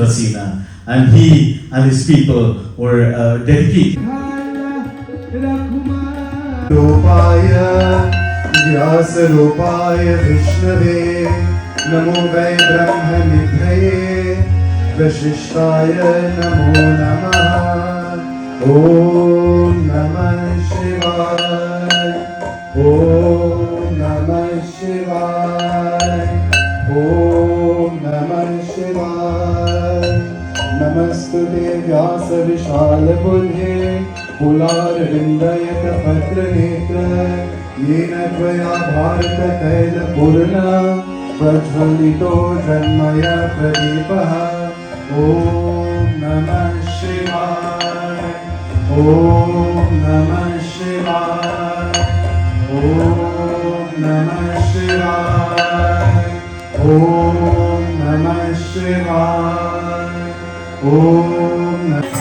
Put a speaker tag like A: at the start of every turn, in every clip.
A: Udassina, and he and his people were dedicated.
B: व्यास रूपाय विष्णवे नमो वै ब्रह्म निधये वशिष्ठाय नमो नमः ओम नमः शिवाय ओम नमः शिवाय ओम नमः शिवाय नमस्तुते व्यास विशाल बुद्धे कुलारविन्दयत पत्रनेत्र येन त्वया भारततैलपूर्ण प्रज्वलितो जन्मय प्रदीपः ॐ नमः शिवाय ॐ नमः शिवाय ॐ नमः शिवाय ॐ नमः शिवाय ॐ नमः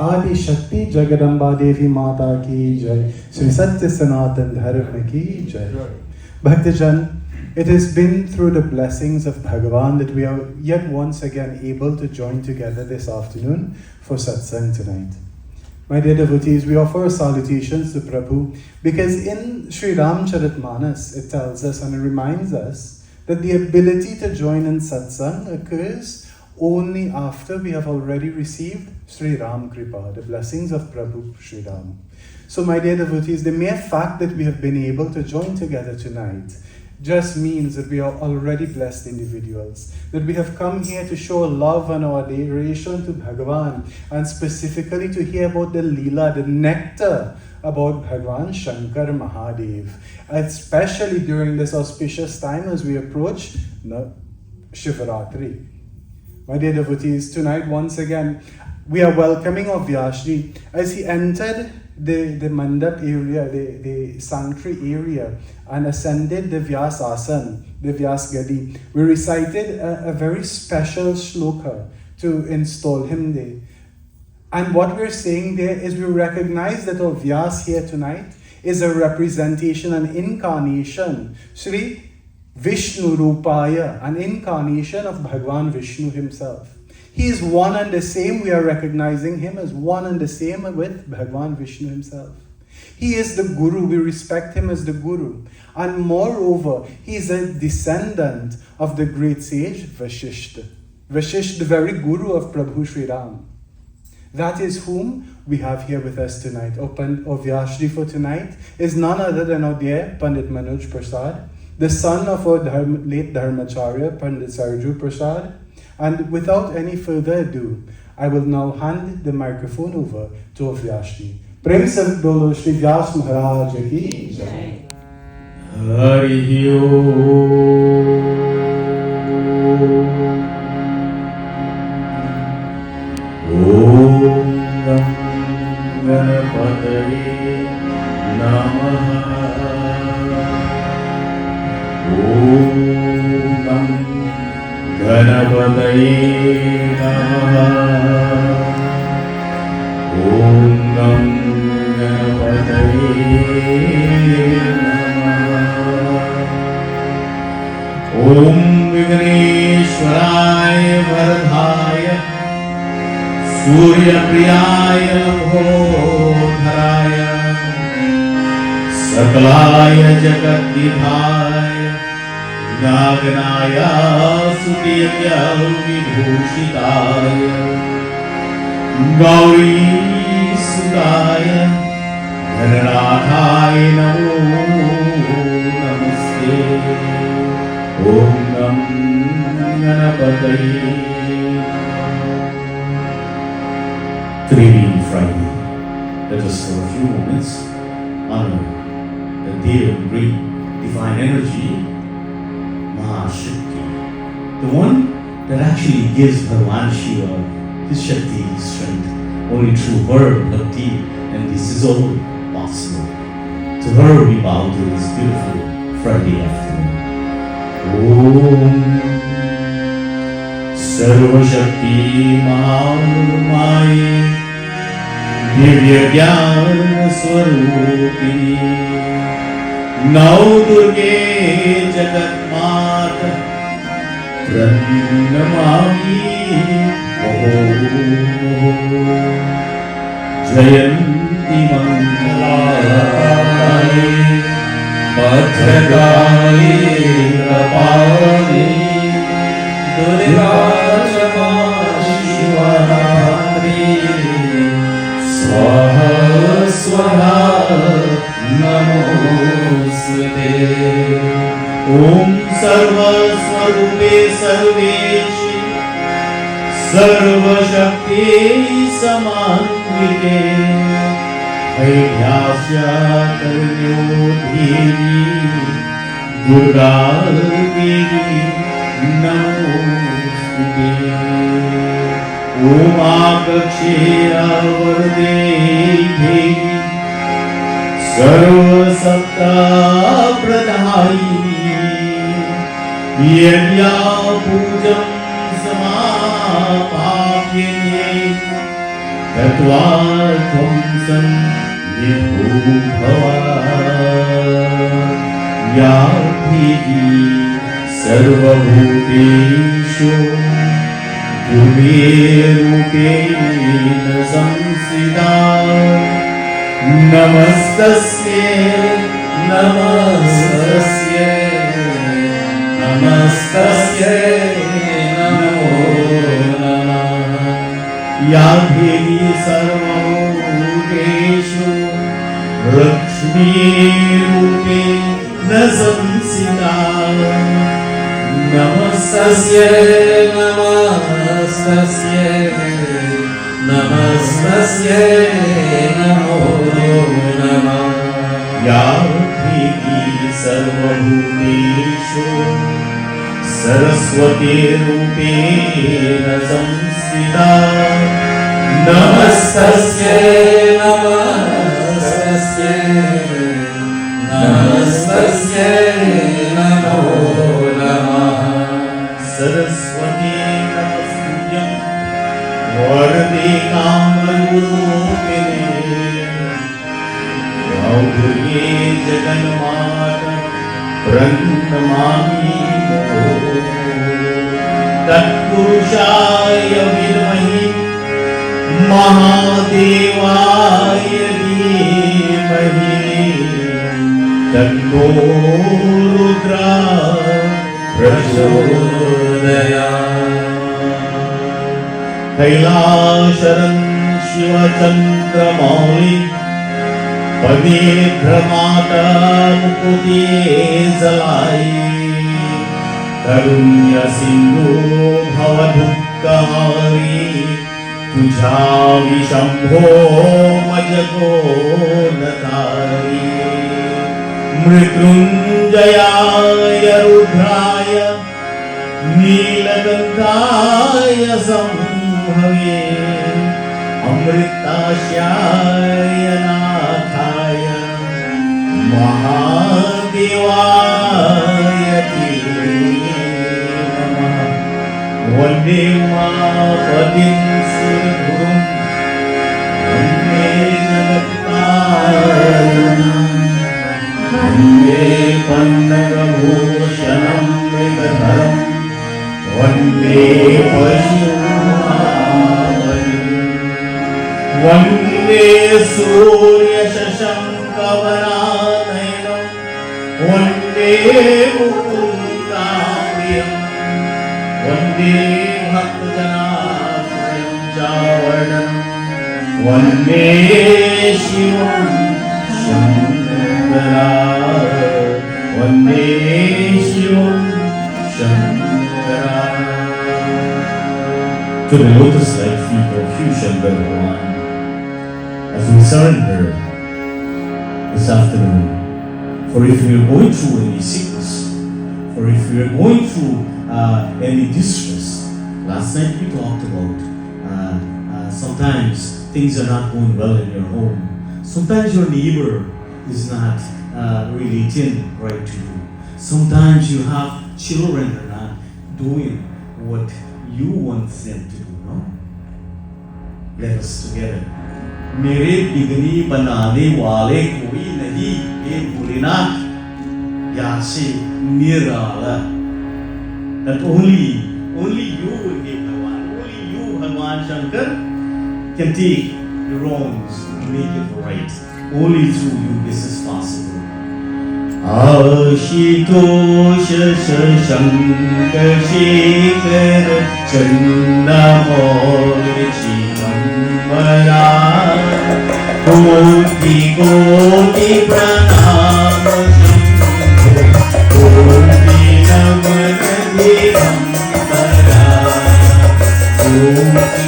B: आदि शक्ति जगदम्बा देवी माता की जय श्री सत्य सनातन धर्म की जय Bhaktajan, it has been through the blessings of Bhagavan that we are yet once again able to join together this afternoon for satsang tonight. My dear devotees, we offer salutations to Prabhu because in Sri Ramcharitmanas it tells us and it reminds us that the ability to join in satsang occurs only after we have already received Sri Ram Kripa, the blessings of Prabhu Sri Ram. So my dear devotees, the mere fact that we have been able to join together tonight just means that we are already blessed individuals, that we have come here to show love and our adoration to Bhagavan, and specifically to hear about the Leela, the nectar about Bhagavan Shankar Mahadev, especially during this auspicious time as we approach Shivaratri. My dear devotees, tonight once again we are welcoming of Vyasji as he entered the mandap area, the sanctuary area, and ascended the Vyas Asan, the Vyas Gadi. We recited a very special shloka to install him there. And what we're saying there is we recognize that our Vyas here tonight is a representation, an incarnation, Sri Vishnu Rupaya, an incarnation of Bhagavan Vishnu himself. He is one and the same. We are recognizing him as one and the same with Bhagavan Vishnu himself. He is the Guru. We respect him as the Guru. And moreover, he is a descendant of the great sage Vashishta. Vashishta, the very Guru of Prabhu Sri Ram. That is whom we have here with us tonight. Our Vyasji for tonight is none other than our dear Pandit Manuj Prasad, the son of our late Dharmacharya, Pandit Sarju Prasad. And without any further ado, I will now hand the microphone over to Vyasji. Prem se bolo Shri Vyas Maharaj ki jai.
A: Hari Om Ganapataye Namaha. Om Ganapataye Namaha. Om Ganapataye Namaha. Om Vignesh सर्वेश्वराय वरदाय सूर्यप्रियाय नभोधराय सकलाय जगद्विधाय नागनाय सुतीर्य विभूषिताय गौरी सुताय धननाथाय नमो नमस्ते। ओम नमो गणपतये। Triveni Friday. Let us for a few moments honor the dear and great divine energy, Maha, the one that actually gives Bhagavan Shiva his Shakti, his strength. Only through her bhakti, and this is all possible. To her we bow to this beautiful Friday afternoon. Om Sarva Shakti Mahamaya Divya Jnana Swarupini Nau Durge Jagat Mata Pranamami Jayanti Mangalaya Bhadragani Prabhani Durga Shama Shivanatri Swaha Swaha Namostate. Om Sarva Swarupe Sarveshi Sarva Shakti Samanvite Vaidhyasya Karnyodevi Durga Devi Namostute. Om Akshaya Varde Devi Sarva Satta Pradayini Yadya Pujam Samapapyenye Tatvartham Sanvibhubhava Ya Devi Sarvabhuteshu Rupena Samsita Namastasye Namastasye Namastasye Namo Namah. Ya Devi Sarvabhuteshu Lakshmi Rupena Samsita Namastasye Namastasye Namastasye Namo Namah. Ya Devi Sarvabhuteshu Saraswati Rupena Samsita Namastasye Namastasye Namastasye Namo Namah. Saraswati Namastutyam Vardhe Kamarupine Gaurye Jaganmata Pranamami Tatpurushaya Vidmahi Mahadevaya Dhimahi Tanno Rudra Prachodayat. Kailasharan Shiva Chandra Mauli Pade Brahmata Mukudi Zalai Karunya Sindhu Bhavadhukkari Tujha Vishambho Majago Natari Mrityunjayaya Rudraya Nilagandhaya Sambhave Amritasyaya Nathaya Mahadevaya Namah. Vande Mahapatim Surgurum Vande Jagatpalam Vande Pandagabhushanam Vidharam Vande कवनानयनं वन्दे मुकुन्दाप्रियं वन्दे भक्तजनाश्रयं चावर्णनं वन्दे शिवं शङ्करा वन्दे शिवं Shankara. To the lotus-like feet of Fusion Bhagavan, as we surrender this afternoon, for if we are going through any sickness, for if we are going through any distress, last night we talked about sometimes things are not going well in your home. Sometimes your neighbor is not relating right to you. Sometimes you have children that are not doing what you want them to do, no? Let us together. मेरे बिगड़ी बनाने वाले कोई नहीं ये भोलेनाथ यासे निराला. That only you will give Bhagavan, only you Bhagavan Shankar can take the wrongs and make it right. Only through you this is possible. Ashutosh Shankar Shekhar Chandramouli चिदंबरा कोटि कोटि प्रणाम कोटि नमन दिगंबरा कोटि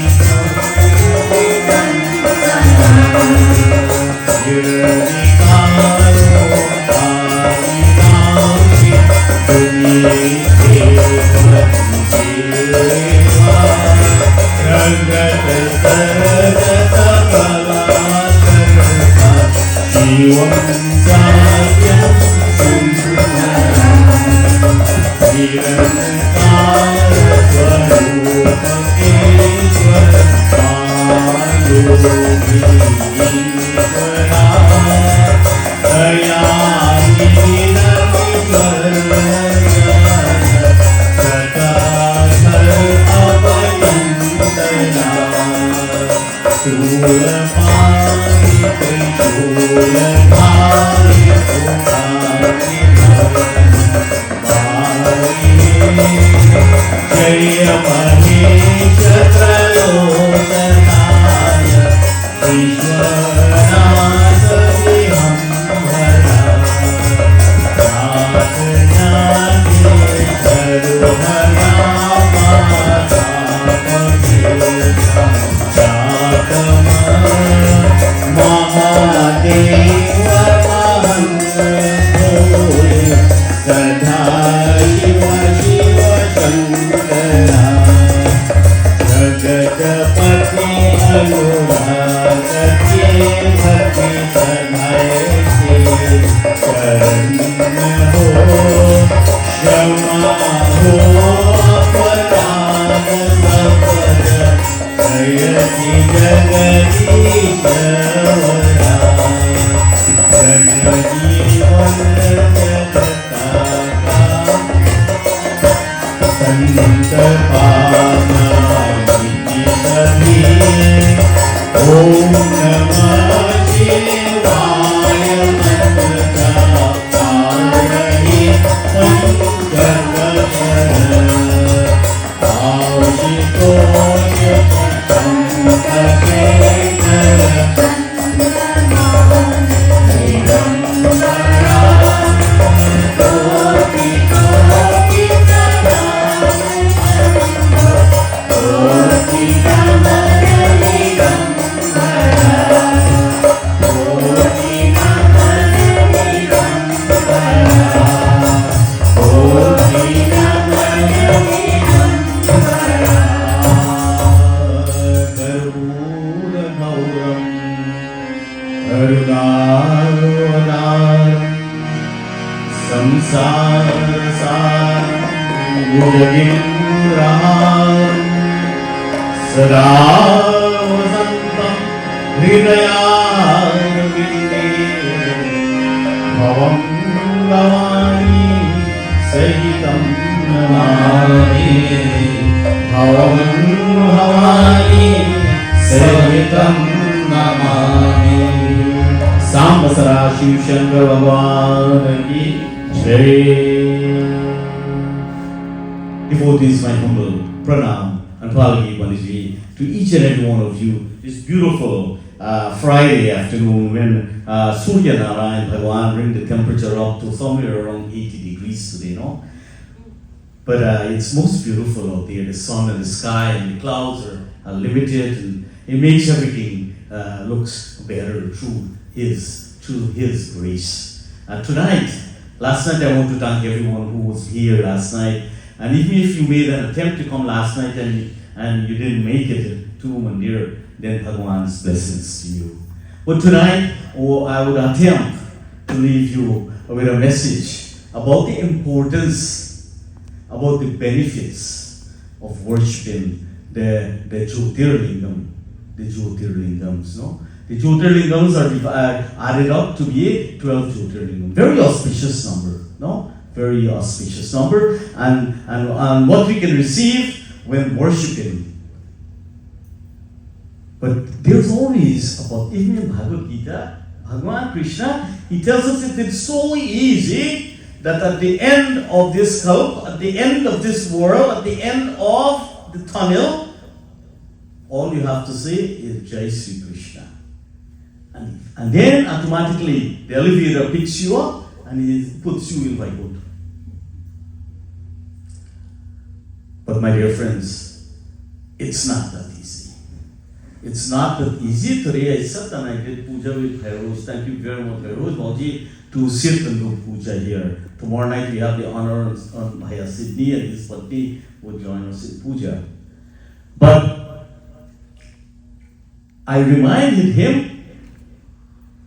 A: Shiv Shankar Bhagwan ki Jai. Devotees, my humble pranam and palgi Maniji to each and every one of you this beautiful Friday afternoon when Swaminarayan Bhagwan bring the temperature up to somewhere around 80 degrees today, no? But it's most beautiful out there. The sun and the sky and the clouds are limited, and it makes everything looks better through His grace. Tonight, last night, I want to thank everyone who was here last night. And even if you made an attempt to come last night and you didn't make it to Mandir, then Bhagwan's blessings to you. But tonight, I would attempt to leave you with a message about the importance, about the benefits of worshipping the Jyotirlingams, no? The Jyotirlingams are added up to be 12 Jyotirlingams. Very auspicious number, no? Very auspicious number, and what we can receive when worshipping. But there's always, about even in Bhagavad Gita, Bhagavan Krishna, he tells us that it's so easy that at the end of this kalp, at the end of this world, at the end of the tunnel, all you have to say is Jai Sri Krishna. And then automatically the elevator picks you up and he puts you in Vaikuntha. But my dear friends, it's not that easy. It's not that easy. Today I sat and I did puja with Feroz. Thank you very much, Feroz Maji, to sit and do puja here. Tomorrow night we have the honor on Bhaiya Sydney, and his Patni would join us in puja. But I reminded him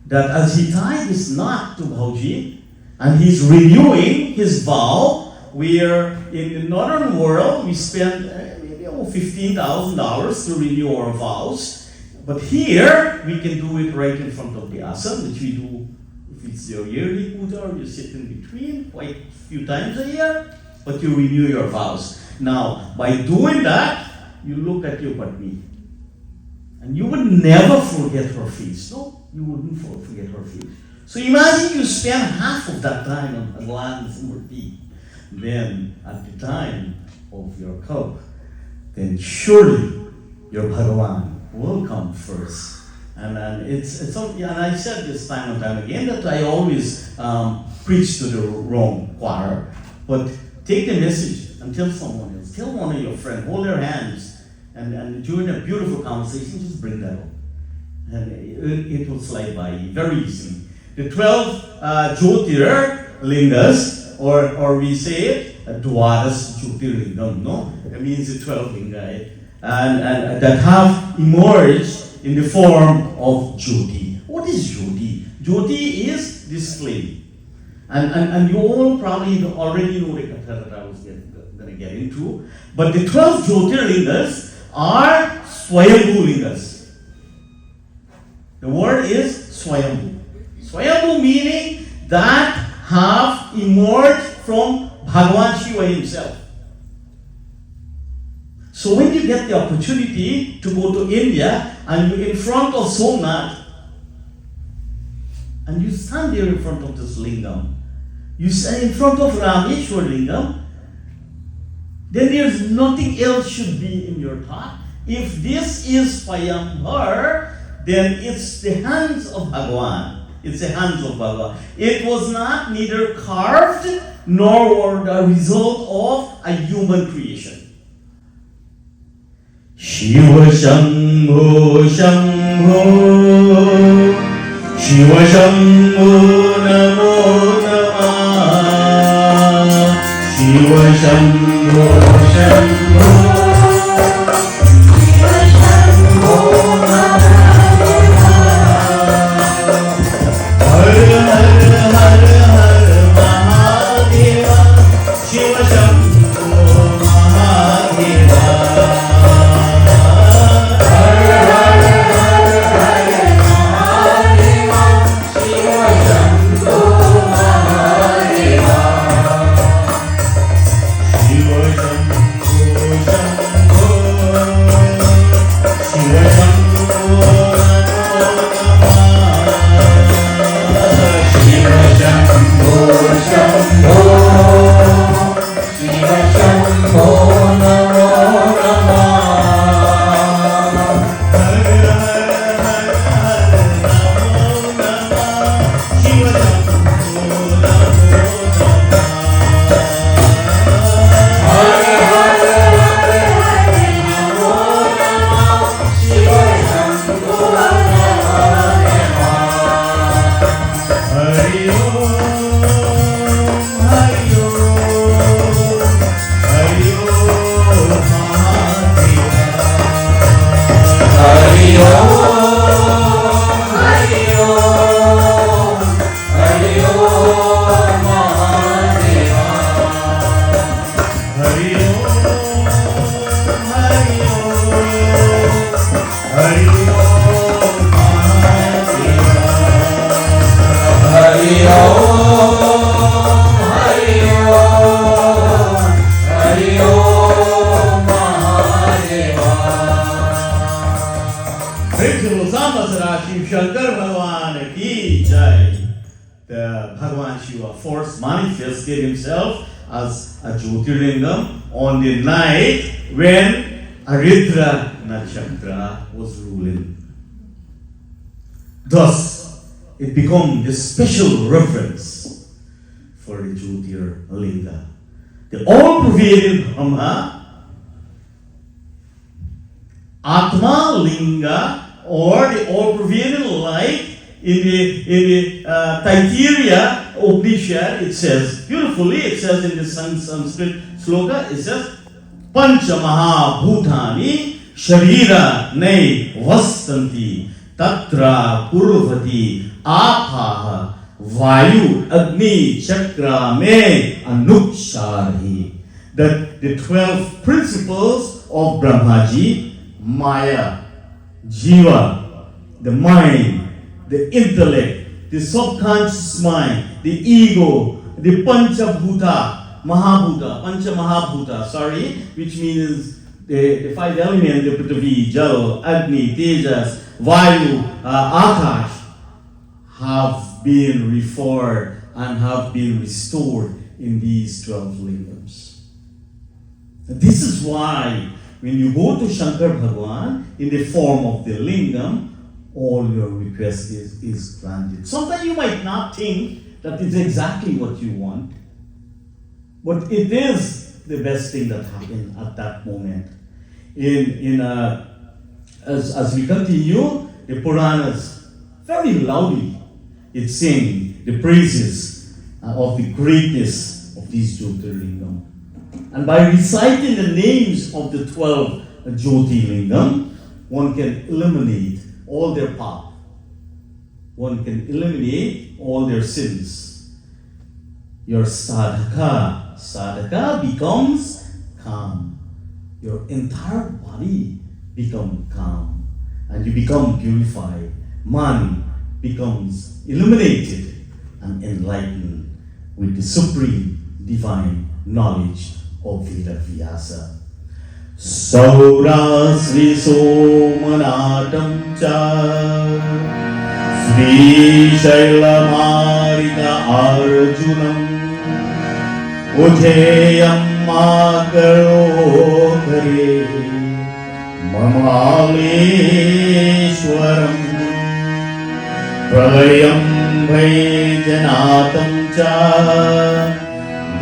A: that as he tied his knot to Bhauji and he's renewing his vow, where in the northern world we spend maybe $15,000 to renew our vows, but here we can do it right in front of the asana, which we do if it's your yearly puja, or you sit in between quite a few times a year, but you renew your vows. Now, by doing that, you look at your Patni, and you would never forget her face, no? You wouldn't forget her face. So imagine you spend half of that time on Bhagwan's Murti. Then at the time of your cup, then surely your Bhagavan will come first. And it's and I said this time and time again that I always preach to the wrong choir. But take the message and tell someone else. Tell one of your friends, hold their hands, and during a beautiful conversation, just bring that up. And it will slide by very easily. The 12 Jyotirlingas, or we say it, Dwadas Jyotirlingam, no? That means the 12 lingai, and that have emerged in the form of Jyoti. What is Jyoti? Jyoti is this flame. And you all probably already know the Katha that I was going to get into. But the 12 Jyotirlingas are Swayambhu lingas. The word is Swayambhu. Swayambhu meaning that have emerged from Bhagavan Shiva himself. So when you get the opportunity to go to India and you're in front of Somnath and you stand there in front of this lingam, you stand in front of Rameshwar lingam, then there's nothing else should be in your thought. If this is Swayambhar, then it's the hands of Bhagavan. It's the hands of Bhagavan. It was not neither carved nor the result of a human creation. Shiva Shambho Shambho Shiva Shambho Namo Namah Shiva Shambho Shambho The Bhagavan Shiva first manifested himself as a Jyotirlingam on the night when Aridra Nakshatra was ruling. Thus, it became the special reference for the Jyotirlinga. The all-pervading Brahma, Atma Linga, or the all-pervading light. In the Taittiriya Upanishad, it says, beautifully, it says in the Sanskrit sloka, it says, Pancha Maha Bhutani Sharira Nay Vastanti Tatra Purvati Apaha Vayu Agni Chakra Me Anukshari. That the 12 principles of Brahmaji, Maya, Jiva, the mind, the intellect, the subconscious mind, the ego, the Panchabhuta, Pancha Mahabhuta, which means the 5 elements, the Prithvi, Jal, Agni, Tejas, Vayu, Akash, have been reformed and have been restored in these 12 lingams. This is why when you go to Shankar Bhagavan in the form of the lingam, all your request is granted. Sometimes you might not think that it's exactly what you want, but it is the best thing that happened at that moment. As we continue, the Puranas very loudly it's sing the praises of the greatness of these Jyotirlingam. And by reciting the names of the 12 Jyotirlingam, one can eliminate all their path. One can eliminate all their sins. Your sadhaka becomes calm. Your entire body becomes calm. And you become purified. Man becomes illuminated and enlightened with the supreme divine knowledge of Veda Vyasa. Saura Sri Somanatam Cha Sri Shailamarita Arjunam Ujayam Makaro Kare Mamaleshwaram Pralayam Bhajanatam Cha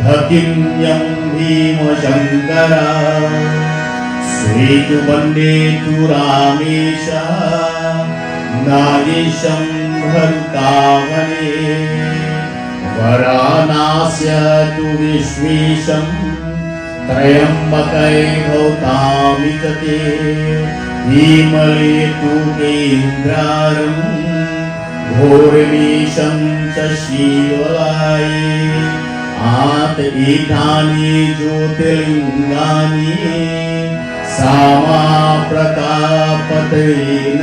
A: Dhakinyam Bhima Shankara Sritu Bandetu Ramesha Nadisham Bhartavane Varanasya tu Vishvesham Trayambakai Bhautamitate Himale tu Kendraram Ghoremisham cha Shivalai At Idhani Jyotirlingani Sama Pratapate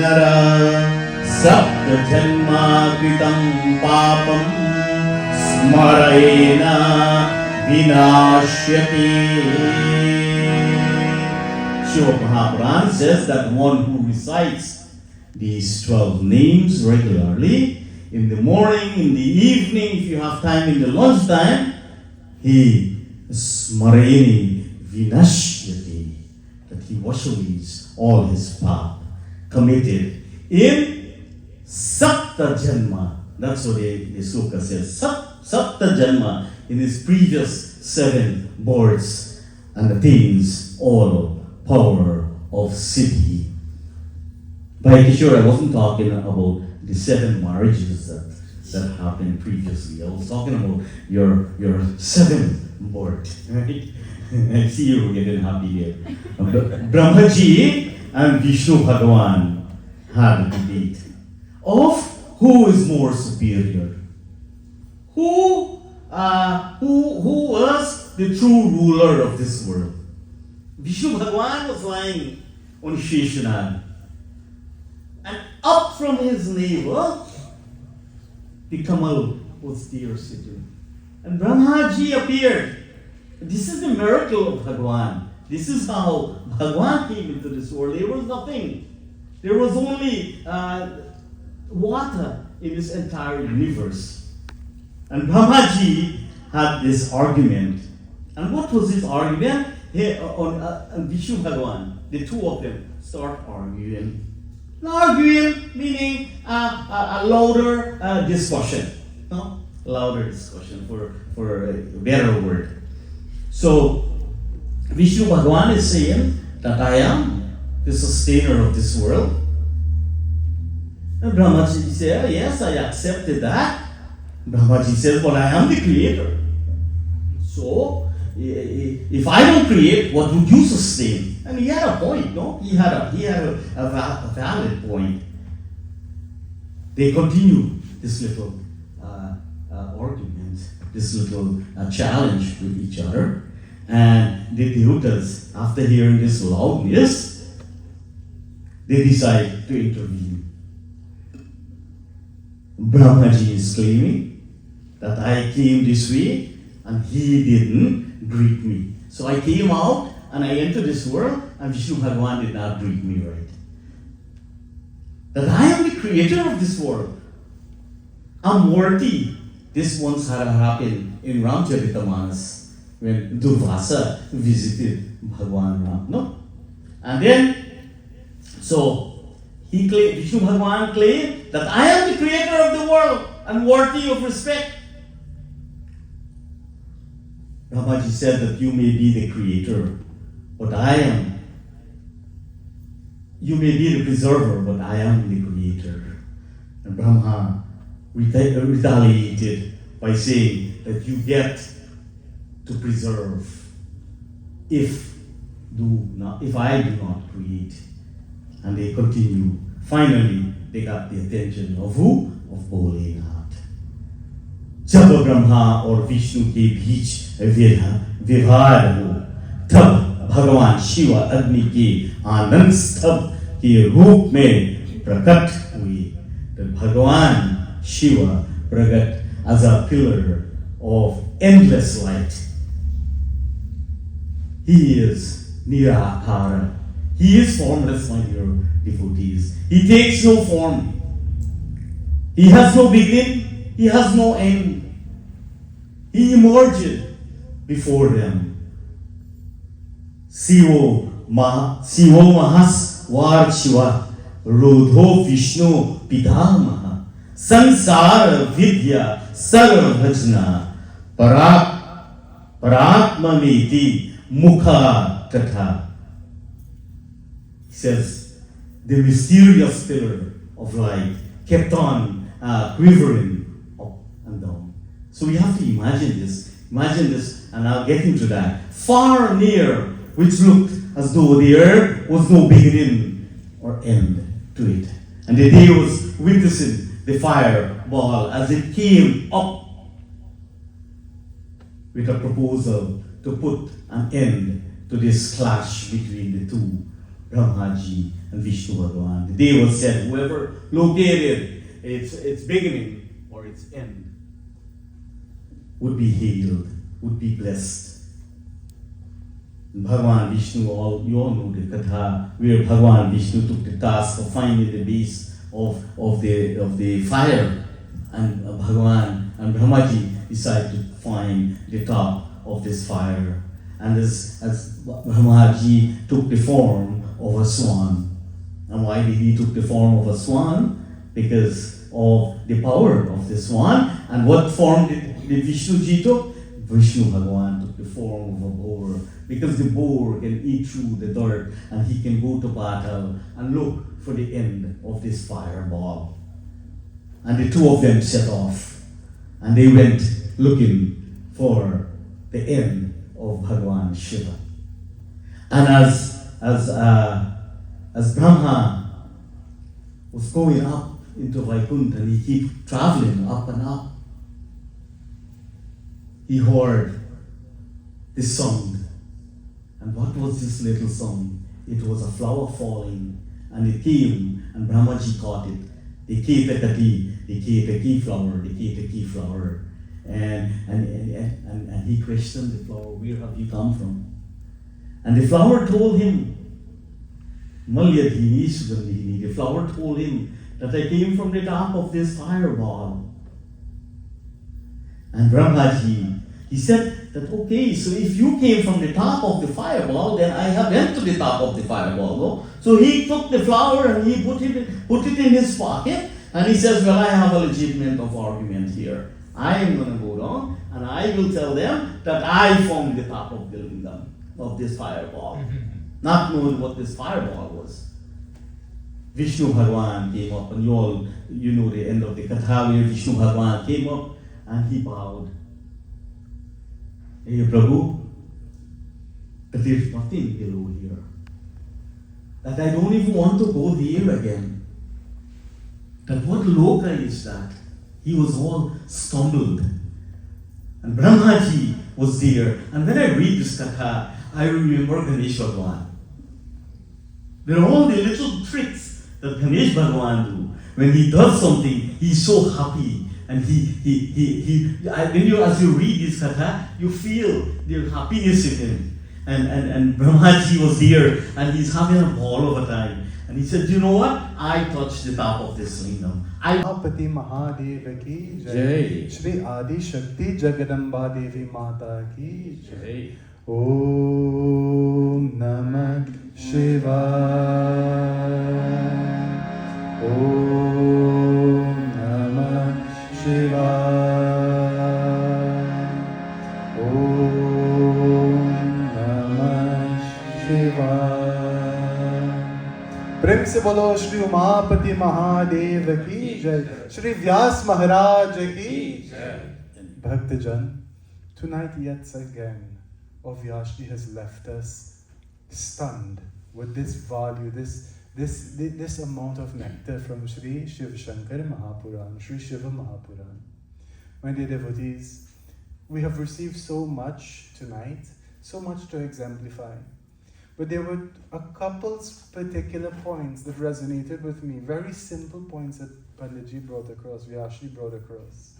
A: Nara Sapta Janma Kritam Papam Smarayena Vinashyati. Shiva Mahapuran says that one who recites these 12 names regularly, in the morning, in the evening, if you have time in the lunchtime, he Smarayeni Vinashyati, that he washes all his path committed in Sapta Janma. That's what the Sukha says. Sapta Janma, in his previous 7 births, and attains all power of Siddhi. By Kishore, I wasn't talking about the 7 marriages that that happened previously. I was talking about your seventh birth, right? I see you getting happy there. Brahmaji and Vishnu Bhagavan had a debate of who is more superior. Who was the true ruler of this world? Vishnu Bhagavan was lying on Sheshanag, and up from his navel, the Kamal was there sitting. And Brahmaji appeared. This is the miracle of Bhagavan. This is how Bhagavan came into this world. There was nothing. There was only water in this entire universe. And Brahmaji had this argument. And what was his argument? On Vishnu Bhagavan, the two of them start arguing. Arguing meaning a louder discussion. No? Louder discussion for a better word. So Vishnu Bhagavan is saying that I am the sustainer of this world. And Brahmaji said, yes, I accepted that. Brahmaji says, but I am the creator. So if I don't create, what would you sustain? And he had a point, no? He had a valid point. They continue this little argument, this little challenge with each other. And the devatas, after hearing this loudness, they decide to intervene. Brahmaji is claiming that I came this way and he didn't greet me. So I came out and I entered this world and Vishnu Bhagavan did not greet me right. That I am the creator of this world. I'm worthy. This once had happened in Ramcharitamanas when Durvasa visited Bhagavan Ram. No? And then, so Vishnu Bhagavan claimed that I am the creator of the world and worthy of respect. Brahmaji said that you may be the creator, but I am. You may be the preserver, but I am the creator. And Brahma retaliated by saying that you get to preserve if I do not create. And they continue. Finally, they got the attention of who? Of Bholenath. जब ब्रह्मा और विष्णु के बीच विवाद हो, तब भगवान शिव अग्नि के आनंद स्तंभ के रूप में प्रकट हुए. तो भगवान शिव प्रकट as a pillar of endless light. He is Nirakara. He is formless, my dear devotees. He takes no form. He has no beginning. He has no end. He emerged before them. Sivo Mahas Var Shiva Rodho Vishnu Pitamaha Sansara Vidya Sarva Bhajna Paratmamiti Mukha Katha. He says, the mysterious pillar of light kept on quivering up and down. So we have to imagine this, and I'll get into that. Far near, which looked as though there was no beginning or end to it. And the day was witnessing the fireball as it came up with a proposal to put an end to this clash between the two, Brahmaji and Vishnu Bhagavan. The day was said, whoever located its beginning or its end would be healed, would be blessed. Bhagavan Vishnu, you all know the Katha, where Bhagavan Vishnu took the task of finding the base of the fire, and Bhagavan and Brahmaji decided to find the top of this fire. And as Brahmaji took the form of a swan. And why did he took the form of a swan? Because of the power of the swan. And what form did Vishnuji took? Vishnu Bhagavan took the form of a boar, because the boar can eat through the dirt and he can go to battle and look for the end of this fireball. And the two of them set off. And they went looking for the end of Bhagavan Shiva. And as Brahma was going up into Vaikuntha, and he kept traveling up and up, he heard this sound. And what was this little sound? It was a flower falling, and it came, and Brahmaji caught it. The key flower. And he questioned the flower, where have you come from? And the flower told him, Malyadhini Sugandhini, the flower told him that I came from the top of this fireball. And Brahmaji, he said that, okay, so if you came from the top of the fireball, then I have went to the top of the fireball. No? So he took the flower and he put it in his pocket, and he says, well, I have a legitimate of argument here. I am going to go down and I will tell them that I formed the top of the lingam of this fireball, not knowing what this fireball was. Vishnu Bhagavan came up, and you know the end of the Katha where Vishnu Bhagavan came up and he bowed. Hey Prabhu, that there's nothing below here. That I don't even want to go there again. That what loka is that? He was all stumbled. And Brahmaji was there. And when I read this Katha, I remember Ganesh Bhagavan. There are all the little tricks that Ganesh Bhagavan do. When he does something, he's so happy. And as you read this Katha, you feel the happiness in him. And Brahmaji was there, and he's having a ball of a time. And he said, you know what? I touched the top of this lingam.
B: Pati Mahadev ki jai. Shri Adi Shakti Jagadamba Devi Mata ki jai. Om Namah Shivaya. Om Namah Shivaya. Om Namah Shivaya. प्रेम से बोलो श्री उमापति महादेव की जय, श्री व्यास महाराज की जय. Bhaktjan, tonight yet again, Vyasji has left us stunned with this value, this amount of nectar from Shree Shiv Shankar Mahapuran, Shree Shiva Mahapuran. My dear devotees, we have received so much tonight, so much to exemplify. But there were a couple particular points that resonated with me, very simple points that Panditji brought across, Vyasji brought across.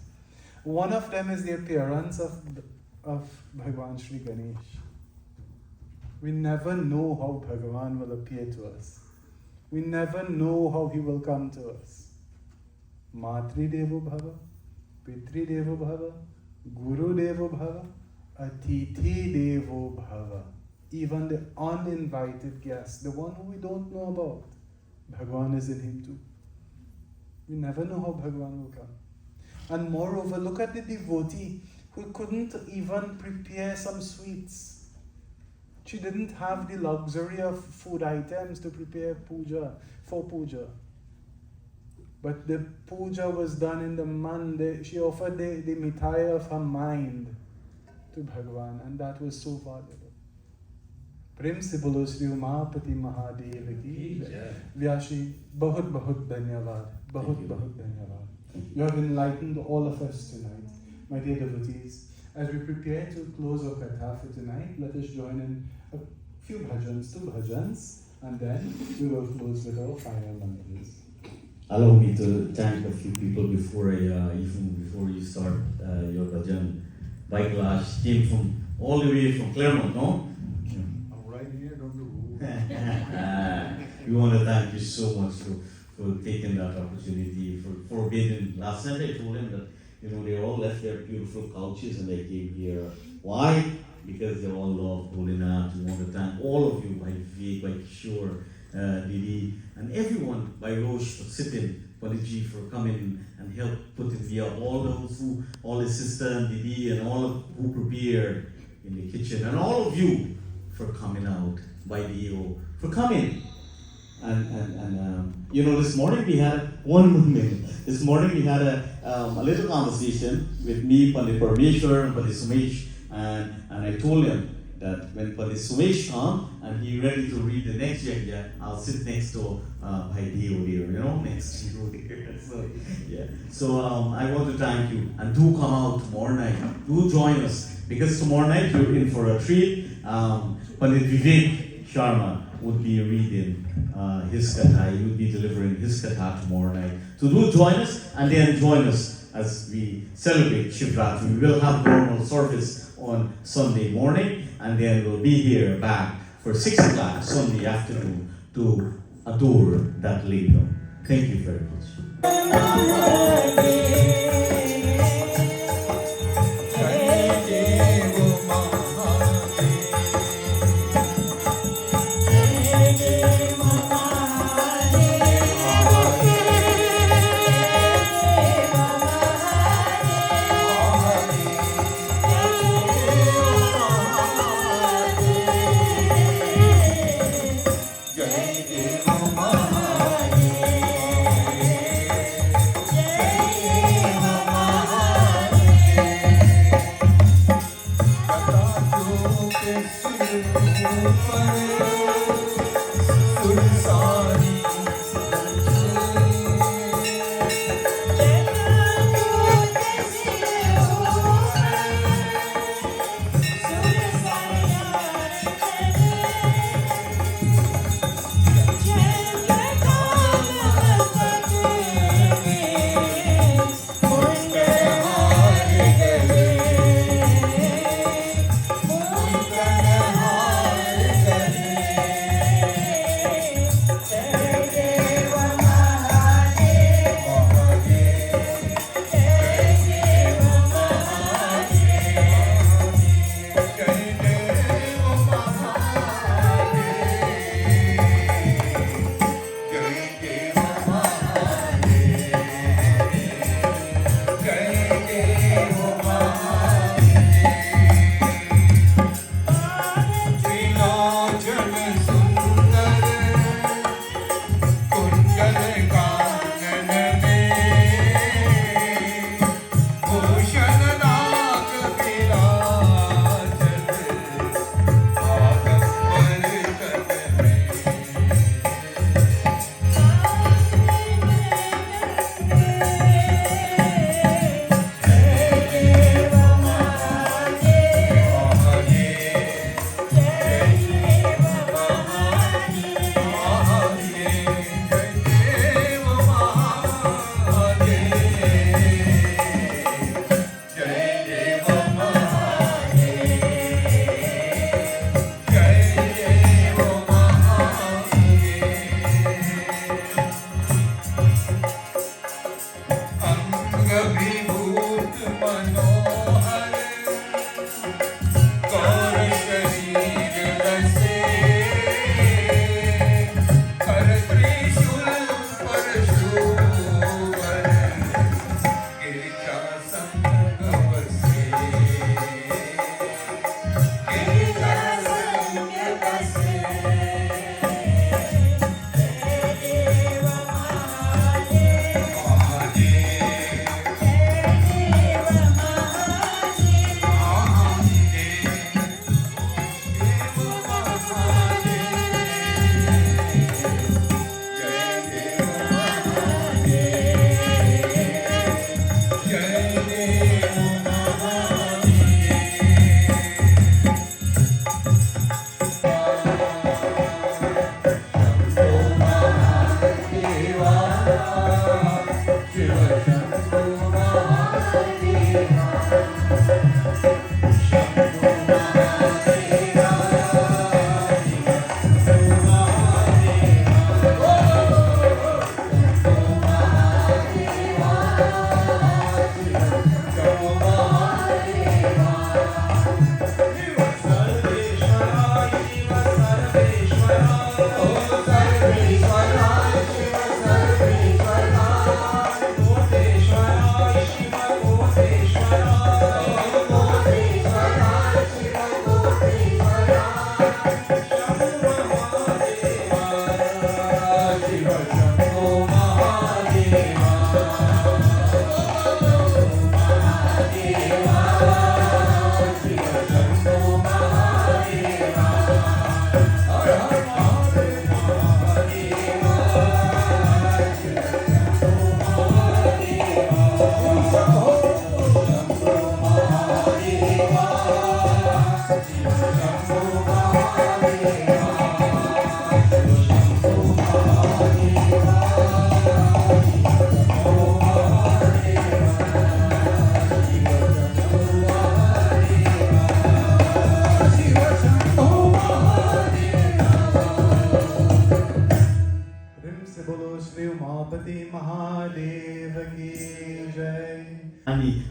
B: One of them is the appearance of Bhagavan Shri Ganesh. We never know how Bhagavan will appear to us. We never know how he will come to us. Matri Devo Bhava, Pitri Devo Bhava, Guru Devo Bhava, Atithi Devo Bhava. Even the uninvited guest, the one who we don't know about, Bhagavan is in him too. We never know how Bhagavan will come. And moreover, look at the devotee who couldn't even prepare some sweets. She didn't have the luxury of food items to prepare puja, for puja. But the puja was done in the man. She offered the mithai of her mind to Bhagavan, and that was so valuable. प्रेम से बोलो श्री उमापति महादेव की जय. Vyasji, बहुत बहुत धन्यवाद, बहुत बहुत धन्यवाद. You have enlightened all of us tonight, my dear devotees. As we prepare to close our Katha for tonight, let us join in a few bhajans, 2 bhajans, and then we will close with our final mantras.
A: Allow me to thank a few people before you start your bhajan. Baiklash came from all the way from Claremont, no? We want to thank you so much for taking that opportunity, for being. Last night I told him that they all left their beautiful couches and they came here. Why? Because they all love Bholenath. We want to thank all of you, by Vivek, by Kishore, Didi, and everyone, by Rosh for sitting, Panditji for coming and help put it here. All his sister and Didi and all of who prepared in the kitchen, and all of you for coming out, by Dio, for coming You know, this morning we had one minute. This morning we had a little conversation with me, Pandit Parmeshwar, and Pandit Sumesh, and I told him that when Pandit Sumesh comes and he ready to read the next yajna, I'll sit next to Bhai Deo dear, you know, next to you dear. So yeah. So I want to thank you, and do come out tomorrow night. Do join us, because tomorrow night you're in for a treat. Pandit Vivek Sharma would be reading his Katha. He would be delivering his Katha tomorrow night. So do join us, and then join us as we celebrate Shivratri. We will have normal service on Sunday morning, and then we'll be here back for 6 o'clock Sunday afternoon to adore that lingam. Thank you very much.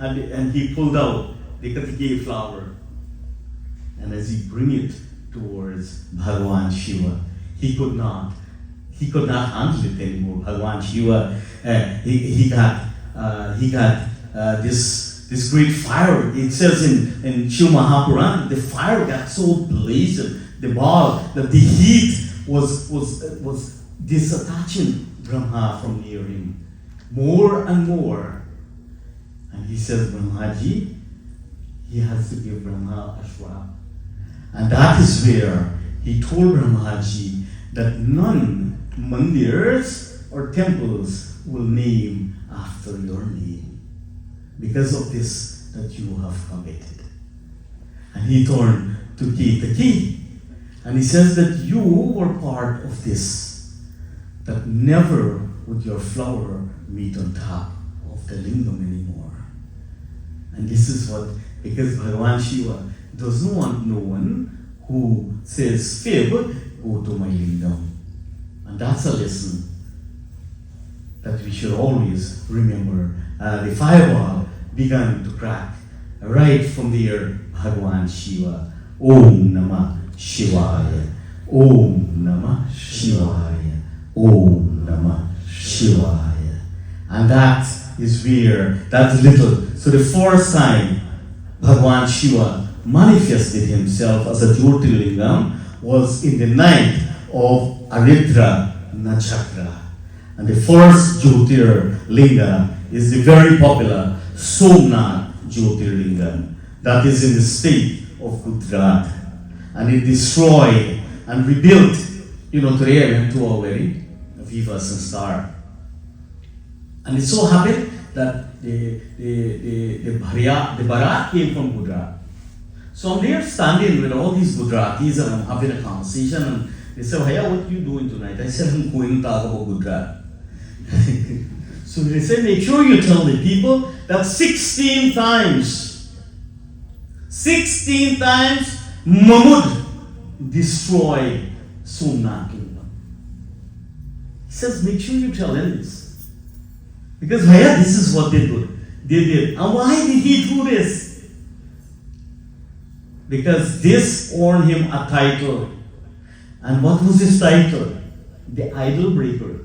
A: and he pulled out the Katha flower. And as he bring it towards Bhagavan Shiva, he could not handle it anymore. Bhagavan Shiva, he got this great fire. It says in Shiva Mahapuran, the fire got so blazing, the ball, that the heat was disattaching Brahma from near him more and more. And he says, Brahmaji, he has to give Brahma a shrap. And that is where he told Brahmaji that none mandirs or temples will name after your name because of this that you have committed. And he turned to Katha, and he says that you were part of this, that never would your flower meet on top of the lingam anymore. And this is what, because Bhagavan Shiva doesn't want no one who says fib, go to my lingam. And that's a lesson that we should always remember. The fireball began to crack right from there. Bhagavan Shiva, Om Namah Shivaya, Om Namah Shivaya, Om Namah Shivaya. And that is where, that's little. So the first time Bhagavan Shiva manifested himself as a Jyotirlingam was in the night of Aridra Nakshatra. And the first Jyotirlinga is the very popular Somnath Jyotirlingam that is in the state of Gujarat. And it destroyed and rebuilt. You know, today I went to a wedding, a Vivas and Star. And it so happened that the Bharat came from Gujarat. So I'm there standing with all these Gujaratis and I'm having a conversation, and they said, Bhaiya, what are you doing tonight? I said, I'm going to talk about Gujarat. So they said, make sure you tell the people that 16 times Mahmud destroyed Somnath Kingdom. He says, make sure you tell them this. Because Bhaiya, this is what they did. And why did he do this? Because this earned him a title. And what was his title? The Idol Breaker.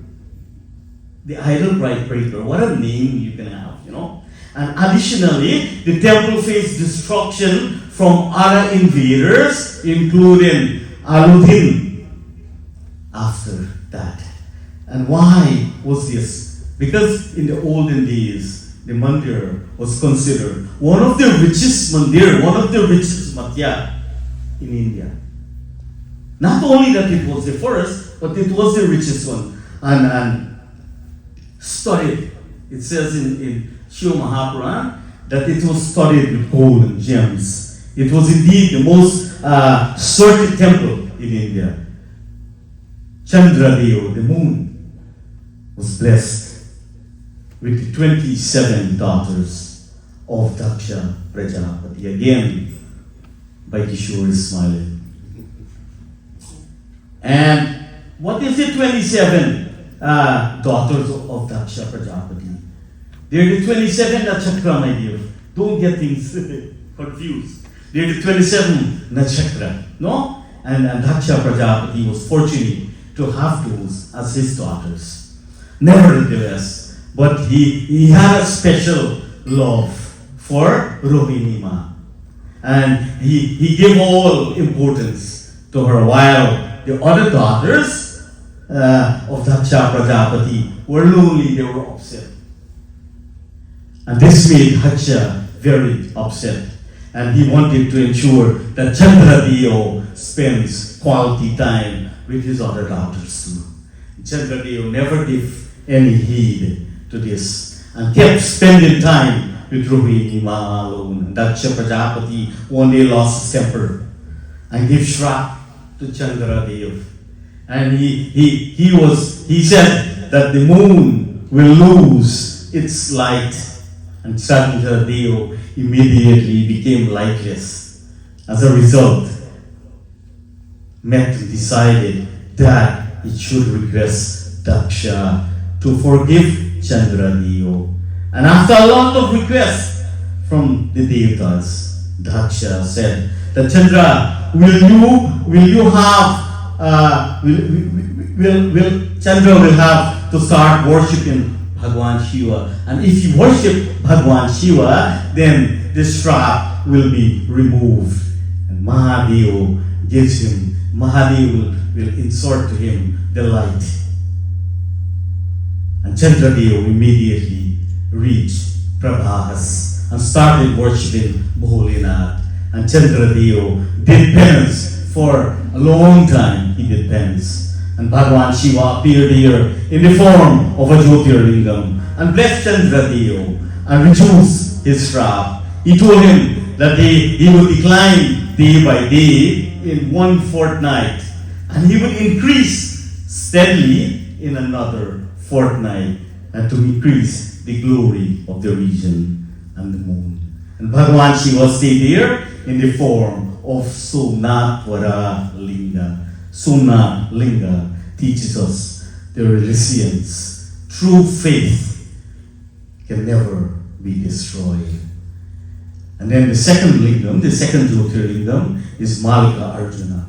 A: The Idol Breaker. What a name you can have, you know. And additionally, the temple faced destruction from other invaders, including Aludin, after that. And why was this? Because in the olden days, the mandir was considered one of the richest mandir, one of the richest matya in India. Not only that it was the first, but it was the richest one. And studied, it says in Shiva Mahapuran that it was studied with gold and gems. It was indeed the most sacred temple in India. Chandradeo, the moon, was blessed with the 27 daughters of Daksha Prajapati. Again, by Kishore is smiling. And what is the 27 daughters of Daksha Prajapati? They're the 27 Nakshatra, my dear. Don't get things confused. They're the 27 Nakshatra, no? And Daksha Prajapati was fortunate to have those as his daughters. Nevertheless, but he had a special love for Rohinima. And he gave all importance to her, while the other daughters of Daksha Prajapati were lonely, they were upset. And this made Daksha very upset. And he wanted to ensure that Chandradeo spends quality time with his other daughters too. Chandradeo never gave any heed to this and kept spending time with Rohinima alone. And Daksha Prajapati one day lost his temper and gave shrap to Chandradeo. And he said that the moon will lose its light. And Chandradeo immediately became lightless. As a result, Mehta decided that it should request Daksha to forgive Chandradeo. And after a lot of requests, from the Devatas. Daksha said that Chandra, Chandra will have to start worshipping Bhagwan Shiva. And if you worship Bhagwan Shiva, then this shrap will be removed. And Mahadev will insert to him the light. And Chandradev immediately reached Prabhas and started worshipping Bholinath. And Chandradev did penance for a long time. He did penance. And Bhagwan Shiva appeared here in the form of a Jyotirlingam and blessed Chandradev and reduced his shrap. He told him that he would decline day by day in one fortnight, and he would increase steadily in another fortnight, and to increase the glory of the region and the moon. And Bhagwan Shiva stayed here in the form of Somnathvara Linga. Somnath Linga teaches us the resilience. True faith can never be destroyed. And then the second lingam, the second Jyotirlingam, is Malika Arjuna.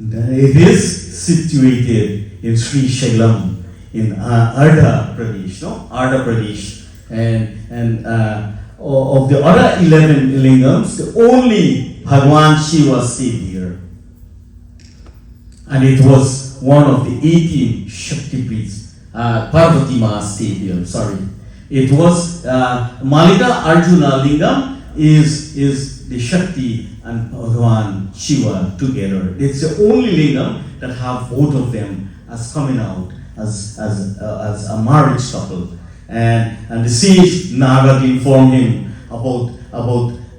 A: It is situated in Shree Shailam in Ardha Pradesh, Ardha Pradesh. And of the other 11 lingams, the only Bhagwan Shiva stayed here. And it was one of the 18 Shaktiprits. Parvati Ma stayed here, sorry. It was Malika Arjuna Lingam is the Shakti and Bhagwan Shiva together. It's the only lingam that have both of them as coming out as a marriage couple. And the sage Narad informed him about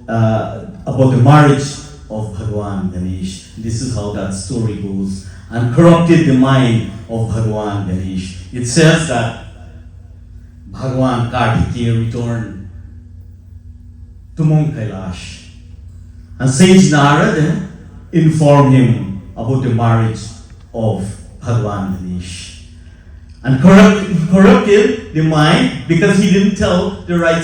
A: the marriage of Bhagwan Ganesh. This is how that story goes. And corrupted the mind of Bhagwan Ganesh. It says that Bhagwan Kartikeya returned to Mount Kailash. And sage Narad informed him about the marriage of Bhagwan Ganesh. And corrupted the mind because he didn't tell the right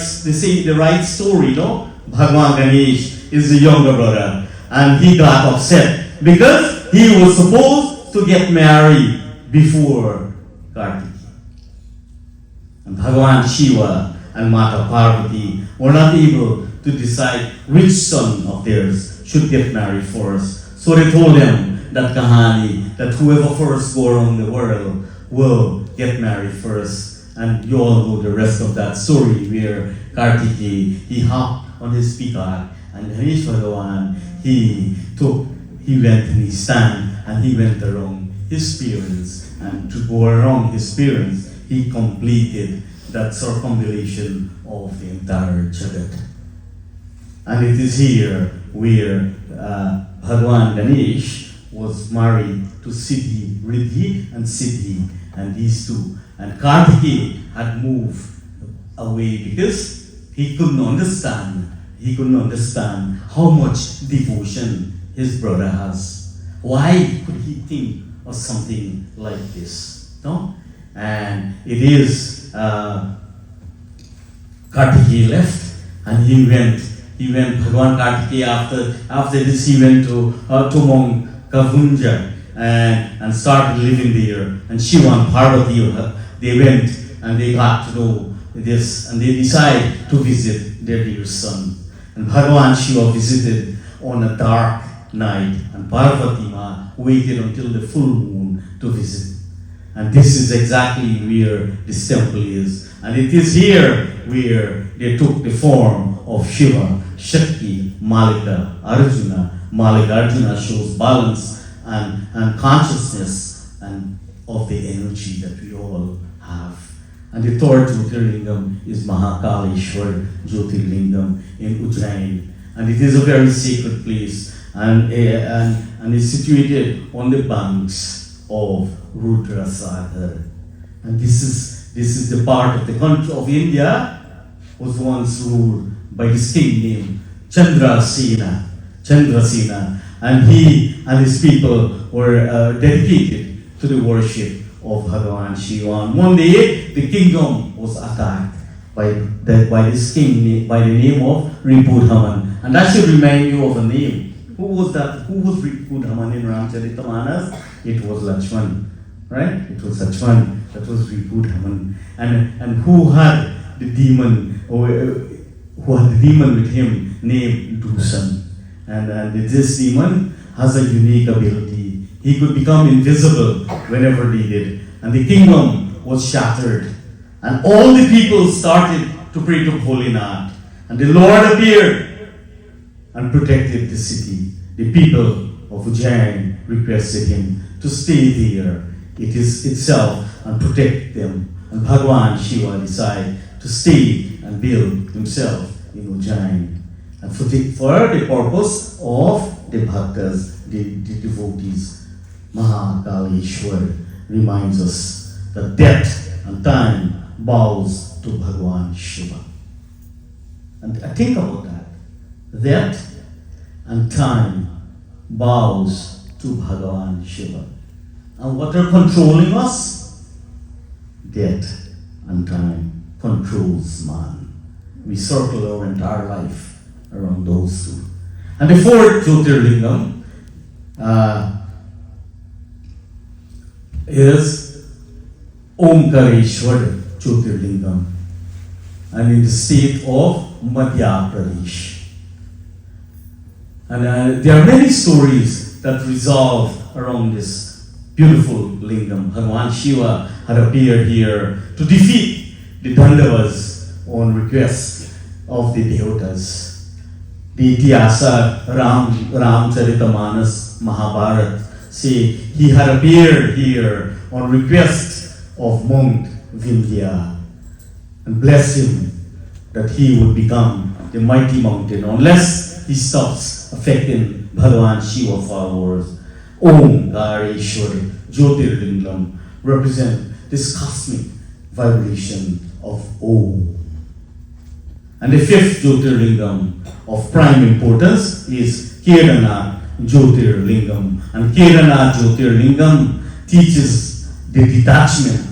A: story, no? Bhagwan Ganesh is the younger brother. And he got upset because he was supposed to get married before Kartikeya. And Bhagwan Shiva and Mata Parvati were not able to decide which son of theirs should get married first. So they told them that kahani, that whoever first go around the world will get married first. And you all know the rest of that story where Kartikeya, he hopped on his peacock, and Ganesh Bhagavan, he went and he stand and he went around his parents. And to go around his parents, he completed that circumambulation of the entire Jagat. And it is here where Bhagwan Ganesh was married to Siddhi, Riddhi and Siddhi, and these two. And Kartikeya had moved away because he couldn't understand how much devotion his brother has. Why could he think of something like this? No? And it is Kartikeya left, and he went Bhagwan Kartikeya after this he went to Mount Kavunja and started living there. And Shiva and Parvati, they went and they got to know this, and they decided to visit their dear son. And Bhagwan Shiva visited on a dark night, and Parvati Ma waited until the full moon to visit. And this is exactly where this temple is. And it is here where they took the form of Shiva, Shakti, Malika, Arjuna. Malika Arjuna shows balance and consciousness and of the energy that we all have. And the third Jyotirlingam is Mahakaleshwar Jyotirlingam in Ujjain. And it is a very sacred place, and is situated on the banks of Rudra Sagar. And this is the part of the country of India was once ruled by this king named Chandrasena. And he and his people were dedicated to the worship of Bhagavan Shiva. And one day the kingdom was attacked by this king by the name of Ripudhaman. And that should remind you of a name. Who was that? Who was Ripudhaman in Ramcharitamanas? It was Lakshman, right? It was Lakshman that was Ripudhaman. And who had the demon, or who had the demon with him named Dusan. And this demon has a unique ability. He could become invisible whenever needed. And the kingdom was shattered. And all the people started to pray to Bholinath. And the Lord appeared and protected the city. The people of Ujjain requested him to stay there, it is itself, and protect them. And Bhagwan Shiva decided to stay and build himself in Ujjain. And for the purpose of the bhaktas, the devotees, Maha Kaleshwar reminds us that death and time bows to Bhagwan Shiva. And think about that. Death and time bows to Bhagwan Shiva. And what are controlling us? Death and time controls man. We circle our entire life around those two. And the fourth Jyotirlingam is Omkareshwar Jyotirlingam, and in the state of Madhya Pradesh. And there are many stories that resolve around this beautiful lingam. Bhagwan Shiva had appeared here to defeat the Dandavas on request of the Devatas. The Ityasa Ramcharitamanas Mahabharat say he had appeared here on request of Mount Vindhya and blessed him that he would become the mighty mountain unless he stops affecting Bhagwan Shiva followers. Omkareshwar Jyotirlingam represent this cosmic vibration of Om. And the fifth Jyotirlingam of prime importance is Kedarnath Jyotirlingam. And Kedarnath Jyotirlingam teaches the detachment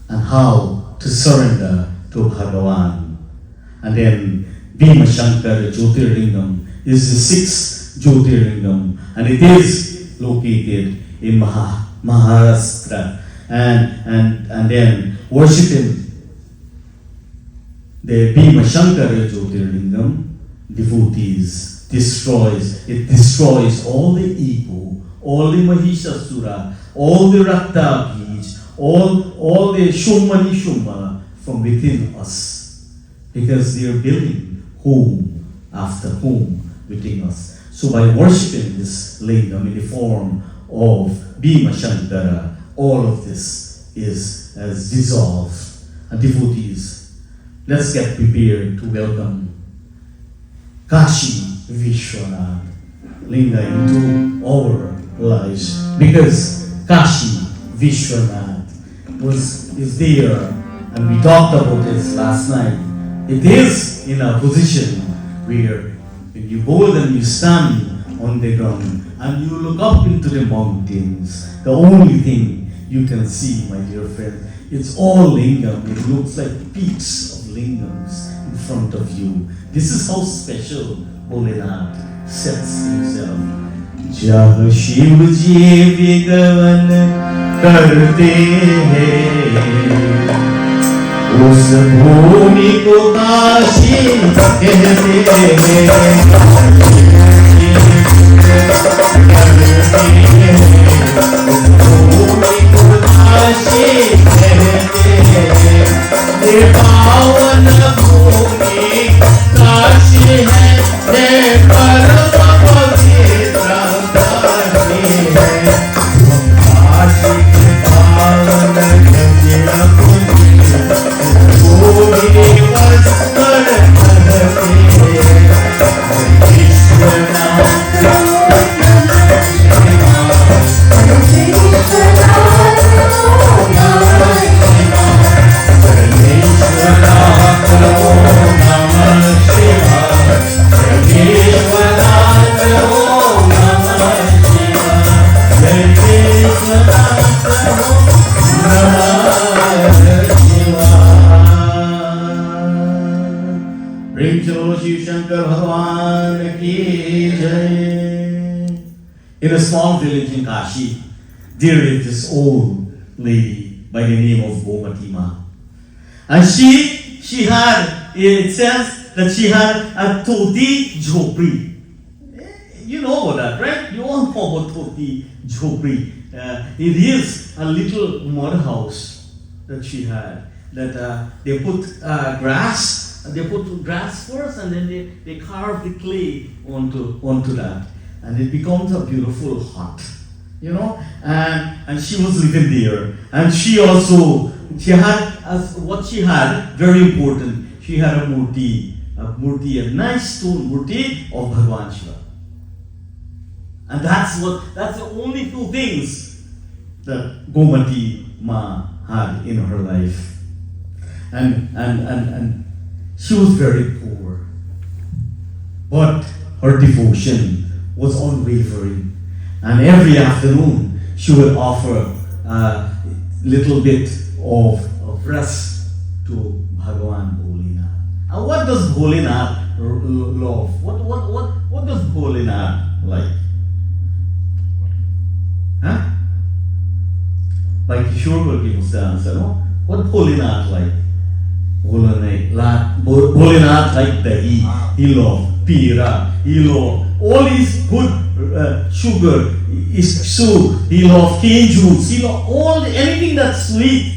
A: and how to surrender to Bhagavan. And then Bhima Shankar Jyotirlingam is the sixth Jyotirlingam, and it is located in Maharashtra. And then worshipping the Bhima Shankar Jyotirlingam, devotees destroys all the ego, all the Mahishasura, all the Rakta Bij, all the Shummani Shumma from within us, because they are building home after home within us. So by worshipping this lingam in the form of Bhima Shankara, all of this is dissolved. And devotees, let's get prepared to welcome Kashi Vishwanath Linga into our lives, because Kashi Vishwanath is there, and we talked about this last night. It is in a position where when you go and you stand on the ground and you look up into the mountains, the only thing you can see, my dear friend, it's all lingam. It looks like peaks of lingams in front of you. This is how special Bholinath sets himself. Jah Shiv ji vigavan karte hain, उस भूमि को काशी कहते हैं, भूमि को काशी कहते हैं, ये पावन भूमि काशी है, ये परम पवित्र काशी है, काशी के पावन Shiva, Bolo Shiv Shankar Bhagwan ki jai. In a small village in Kashi, there lived this old lady by the name of Gomati Ma. And she had, it says that she had a Toti Jhopri. You know about that, right? You all know about Toti Jhopri. It is a little mud house that she had. That they put grass. They put grass first, and then they carve the clay onto that, and it becomes a beautiful hut, you know. And she was living there, and she had as what she had very important. She had a murti, a nice stone murti of Bhagwan Shiva, and that's the only two things that Gomati Ma had in her life. And she was very poor, but her devotion was unwavering. And every afternoon she would offer a little bit of rest to Bhagavan Bholinath. And what does Bholinath love? What does Bholinath like? Huh? By Kishore will give us the answer, no? What Bholinath like? Bholinath like dahi, he loved pira, he loved all his good sugar, his soup, he loved cane juice, he loved anything that's sweet.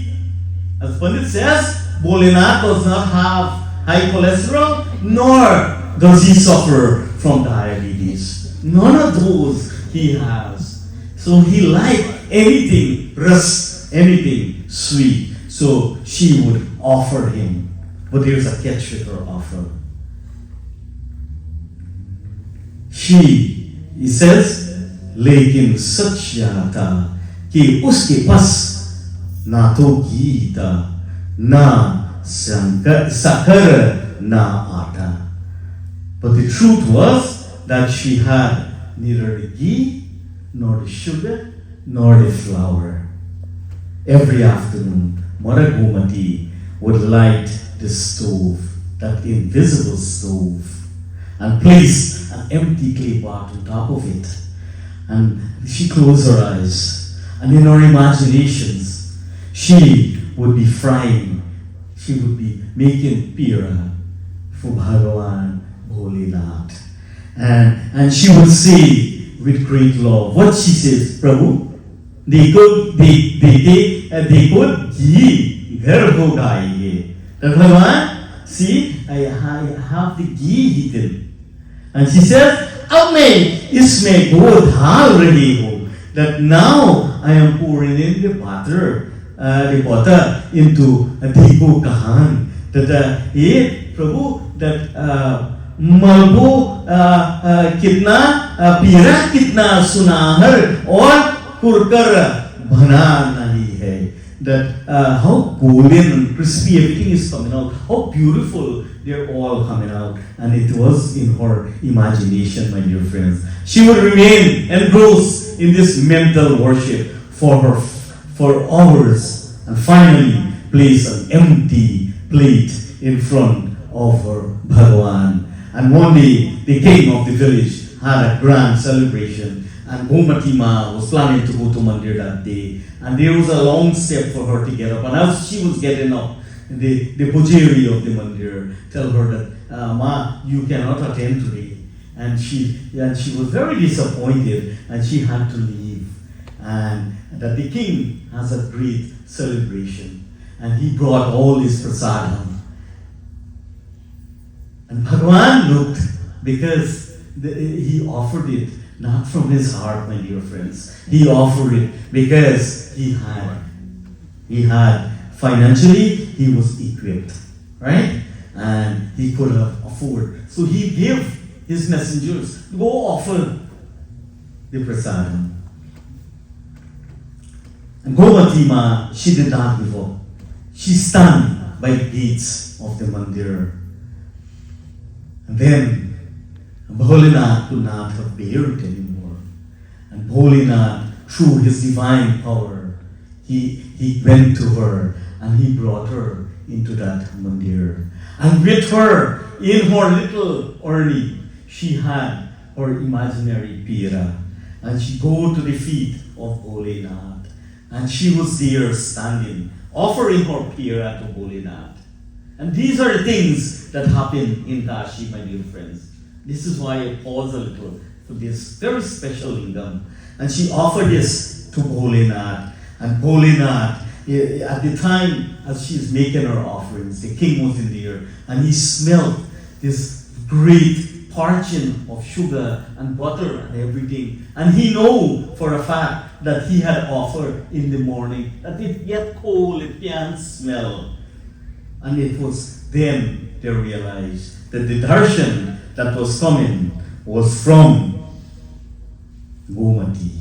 A: As Pandit says, Bholinath does not have high cholesterol, nor does he suffer from diabetes. None of those he has. So he liked anything ras, anything sweet. So she would offer him. But there's a catch with her offer. He says, लेकिन सच यह था कि उसके पास ना तो घी था, ना शक्कर, ना आटा. But the truth was that she had neither the ghee, nor the sugar, nor the flour. Every afternoon, Mother Gomati would light the stove, that invisible stove, and place an empty clay pot on top of it. And she closed her eyes, and in her imaginations, she would be frying, she would be making pira for Bhagavan Bholinath. And she would say with great love, what she says, Prabhu, देखो घी घर हो गाइए. That Bhagavan, see, I have the ghee heated. And she says, अब मैं इसमें दूध डाल रही हूँ. That now I am pouring in the butter into the kahan. That Prabhu, that malbo kitna pira kitna sunahar और kurkar bhana nahi hai. That how golden and crispy everything is coming out, how beautiful they're all coming out. And it was in her imagination, my dear friends. She would remain engrossed in this mental worship for hours, and finally place an empty plate in front of her Bhagavan. And one day, the king of the village had a grand celebration, and Gomati Ma was planning to go to Mandir that day. And there was a long step for her to get up. And as she was getting up, the pujari of the Mandir tell her that, Ma, you cannot attend today. And she was very disappointed, and she had to leave. And that the king has a great celebration. And he brought all his prasadam. And Bhagavan looked, because he offered it not from his heart, my dear friends. He offered it because he had financially, he was equipped, right? And he could have afforded. So he gave his messengers, go offer the prasadam. And Gomati Ma, she did not give up. She stand by the gates of the mandir. And then Bholinath could not have bear it anymore. And Bholinath, through his divine power, he went to her and he brought her into that mandir. And with her, in her little urni, she had her imaginary pira, and she go to the feet of Bholenath, and she was there standing, offering her pira to Bholenath. And these are the things that happen in Kashi, my dear friends. This is why I pause a little for this very special lingam. And she offered this to Bholenath, and Bholenath, at the time as she is making her offerings, the king was in there, and he smelled this great parching of sugar and butter and everything. And he know for a fact that he had offered in the morning, that it get cold, it can't smell. And it was then they realized that the darshan that was coming was from Gomati,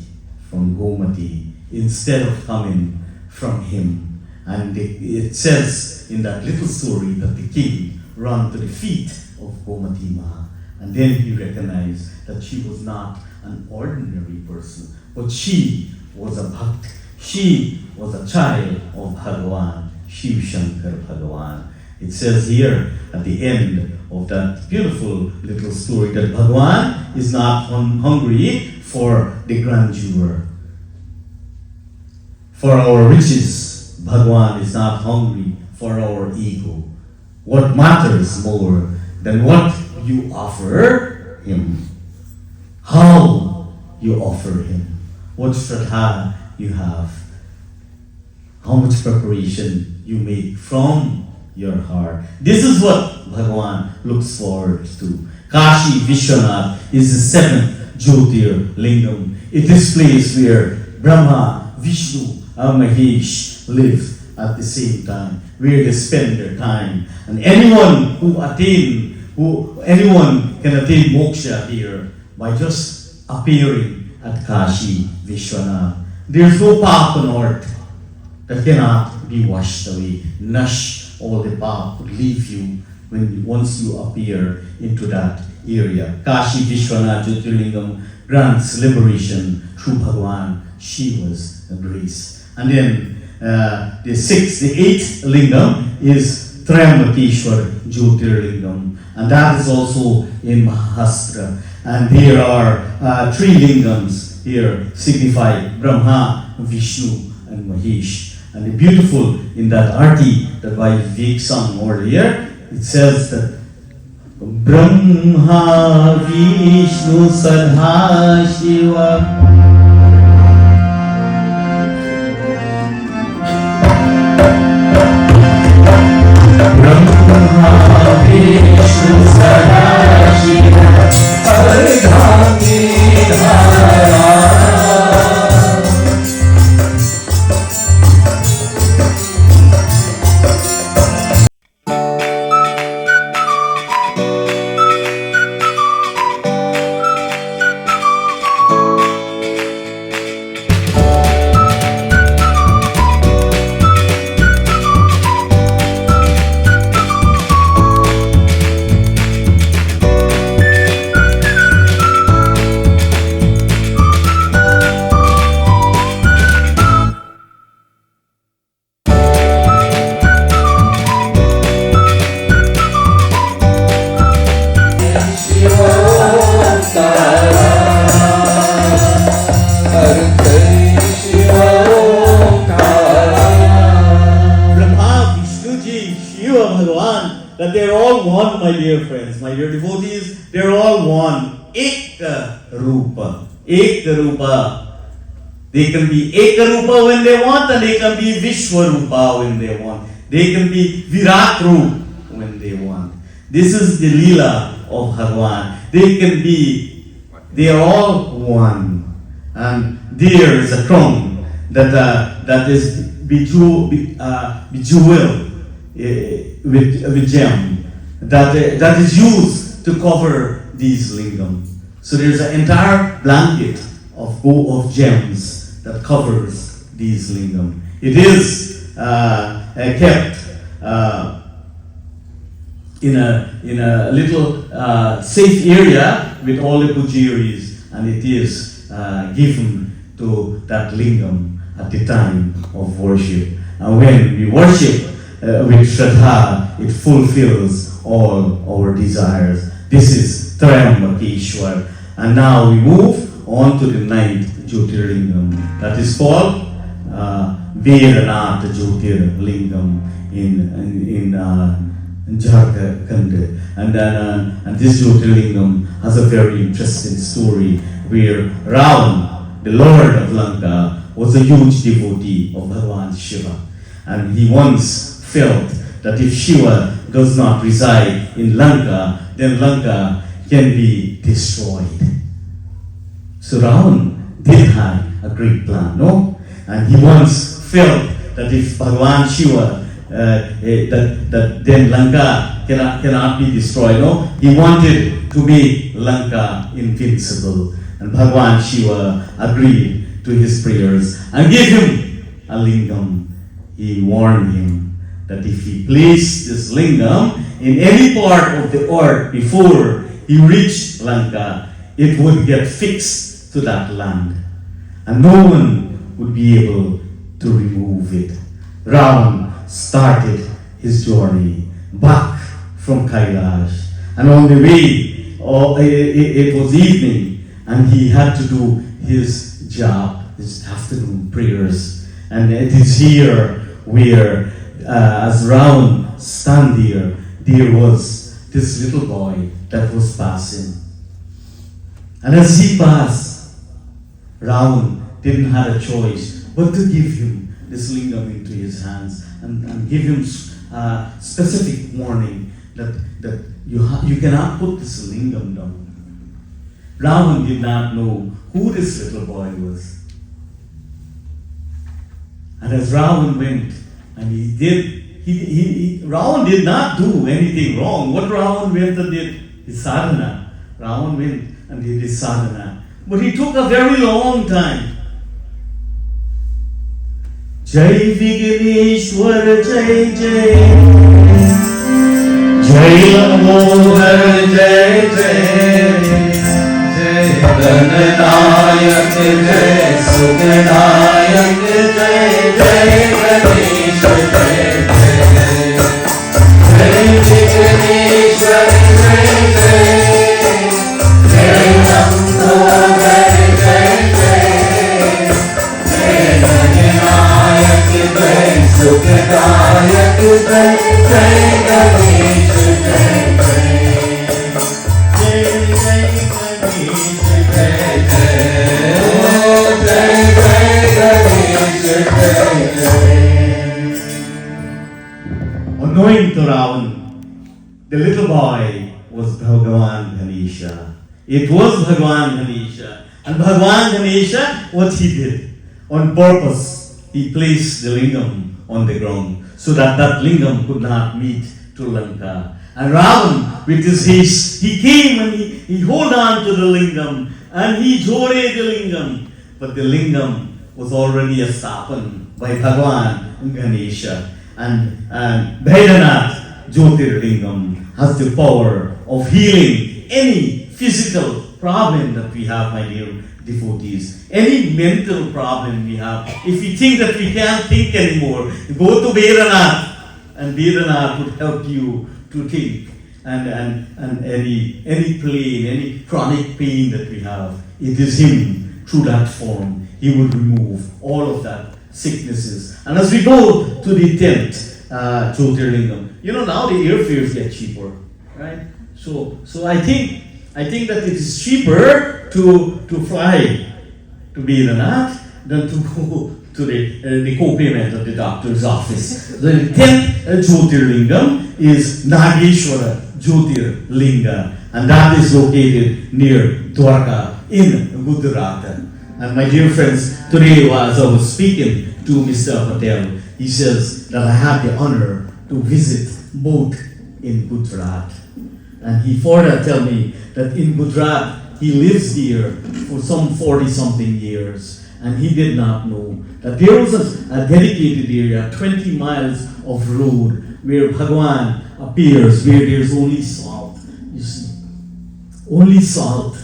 A: instead of coming from him. And it says in that little story that the king ran to the feet of Gomati Maha, and then he recognized that she was not an ordinary person, but she was a bhakt. She was a child of Bhagavan, Shiv Shankar Bhagavan. It says here at the end of that beautiful little story that Bhagavan is not hungry for the grandeur, for our riches. Bhagavan is not hungry for our ego. What matters more than what you offer him, how you offer him, what shraddha you have, how much preparation you make from your heart. This is what Bhagavan looks forward to. Kashi Vishwanath is the seventh Jyotir Lingam. It is place where Brahma, Vishnu, and Mahesh live at the same time, where they spend their time. And anyone can attain moksha here by just appearing at Kashi Vishwanath. There's no path on earth that cannot be washed away. Nash, all the path would leave you once you appear into that area. Kashi Vishwanath Jyotirlingam grants liberation through Bhagavan Shiva's grace. And then the eighth lingam is Triambakeshwar Jyotirlingam, and that is also in Mahastra. And there are three lingams here signify Brahma, Vishnu, and Mahesh. And the beautiful in that arti that Vivek sung earlier, it says that Brahma, Vishnu, Sadha, Shiva. Brahma, Vishnu, Sada, Shiva, Ardhani, Dhara. That they're all one, my dear friends, my dear devotees, they're all one. Ekta Rupa. Ekta Rupa. They can be Ekta Rupa when they want, and they can be Vishwarupa when they want. They can be Virat Rupa when they want. This is the Leela of Bhagavan. They are all one. And there is a crown that is bejeweled with gem that is used to cover these lingam. So there's an entire blanket of gems that covers these lingam. It is kept in a little safe area with all the pujaris, and it is given to that lingam at the time of worship. And when we worship with Shraddha, it fulfills all our desires. This is Triambakeshwar. And now we move on to the ninth Jyotirlingam. That is called Vedanath Jyotirlingam in Jharkhand. And this Jyotirlingam has a very interesting story where Ravan, the lord of Lanka, was a huge devotee of Bhagavan Shiva. And he once felt that if Shiva does not reside in Lanka, then Lanka can be destroyed. So Ravan did have a great plan, no? And he once felt that if Bhagavan Shiva, that then Lanka cannot be destroyed, no? He wanted to make Lanka invincible. And Bhagavan Shiva agreed to his prayers and gave him a lingam. He warned him that if he placed this lingam in any part of the earth before he reached Lanka, it would get fixed to that land. And no one would be able to remove it. Ravan started his journey back from Kailash. And on the way, it was evening, and he had to do his job, his afternoon prayers. And it is here where, as Ravan stand there was this little boy that was passing. And as he passed, Ravan didn't have a choice but to give him this lingam into his hands and give him specific warning that you cannot put this lingam down. Ravan did not know who this little boy was. And as Ravan went, and Ravan did not do anything wrong. What Ravan went and did? His sadhana. Ravan went and did his sadhana. But he took a very long time. Jai Vigneshwar Jai Jai Jai Lamodhar Jai Jai Jai Gananayak Jai Suganayak Jai Jai Ganesh Jai Jai Vigneshwar Jai Jai Jai Lamodhar Jai Jai Jai Gananayak Jai Suganayak Jai Jai Ganesh Jai Unknowing to Ravan, the little boy was Bhagavan Ganesha. It was Bhagavan Ganesha. And Bhagavan Ganesha, what he did, on purpose, he placed the lingam on the ground so that that lingam could not meet to Lanka. And Ravan, with his haste, he came and he held on to the lingam and he jore the lingam. But the lingam was already स्थापन by Bhagavan Ganesha. And Vedanath Jyotirlingam has the power of healing any physical problem that we have, my dear devotees. Any mental problem we have. If we think that we can't think anymore, go to Vedanath, and Vedanath would help you to think. And any pain, any chronic pain that we have, it is him, through that form, he would remove all of that sicknesses. And as we go to the 10th Jyotirlingam, now the airfares get cheaper, right? So I think that it is cheaper to fly to Vedanath than to go to the co-payment of the doctor's office. The 10th Jyotirlingam is Nageshwara Jyotirlinga, and that is located near Dwarka in Gujarat. And my dear friends, today as I was speaking to Mr. Patel, he says that I had the honor to visit both in Gujarat. And he further tell me that in Gujarat, he lives here for some 40-something years. And he did not know that there was a dedicated area, 20 miles of road, where Bhagavan appears, where there's only salt. You see, only salt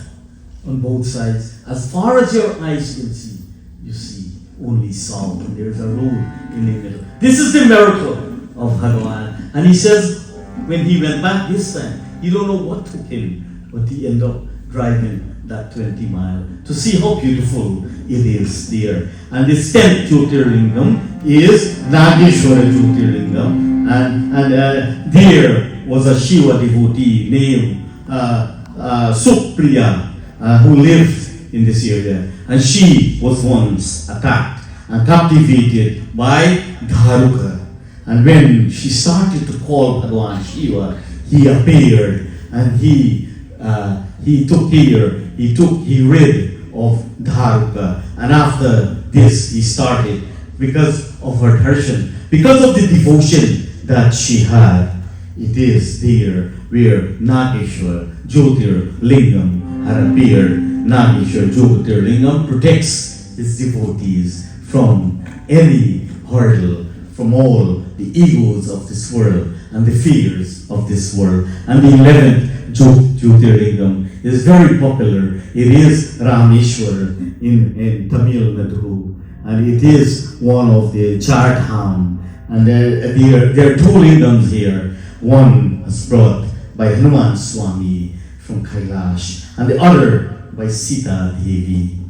A: on both sides. As far as your eyes can see, you see only salt, and there's a road in the middle. This is the miracle of Bhagavan. And he says, when he went back this time, he don't know what took him, but he ended up driving that 20 mile to see how beautiful it is there. And the 10th Jyotirlingam is Nageshwara Jyotirlingam, and there was a Shiva devotee named Supriya who lived in this area, and she was once attacked and captivated by Dharuka. And when she started to call Bhagavan Shiva, he appeared and he rid of Dharuka. And after this, he started, because of her darshan, because of the devotion that she had. It is there where Nageshwar Jyotirlingam had appeared. Nageshwar Jyotirlingam protects his devotees from any hurdle, from all the egos of this world and the fears of this world. And the 11th Jyotirlingam is very popular. It is Rameshwar in Tamil Nadu, and it is one of the Chardham. And there are 2 lingams here. One was brought by Hanuman Swami from Kailash, and the other by Sita Devi.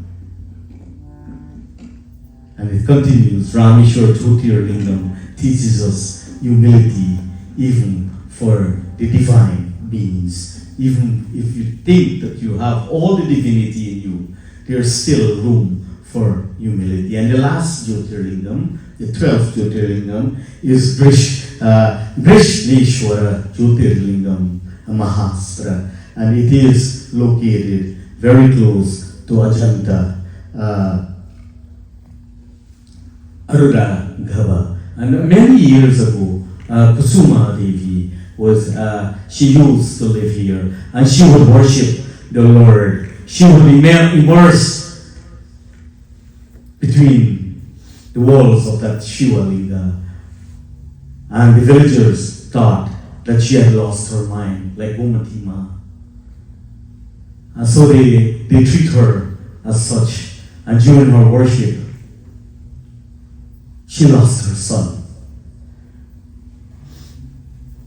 A: And it continues. Rameshwar Jyotirlingam teaches us humility even for the divine beings. Even if you think that you have all the divinity in you, there's still room for humility. And the last Jyotirlingam, the 12th Jyotirlingam, is Krishneshwara Jyotirlingam Mahastra, and it is located very close to Ajanta Arudha Ghava. And many years ago, Kusuma Devi she used to live here, and she would worship the Lord. She would immerse between the walls of that Shiva Linga, and the villagers thought that she had lost her mind, like Gomatima. And so they treat her as such, and during her worship, she lost her son.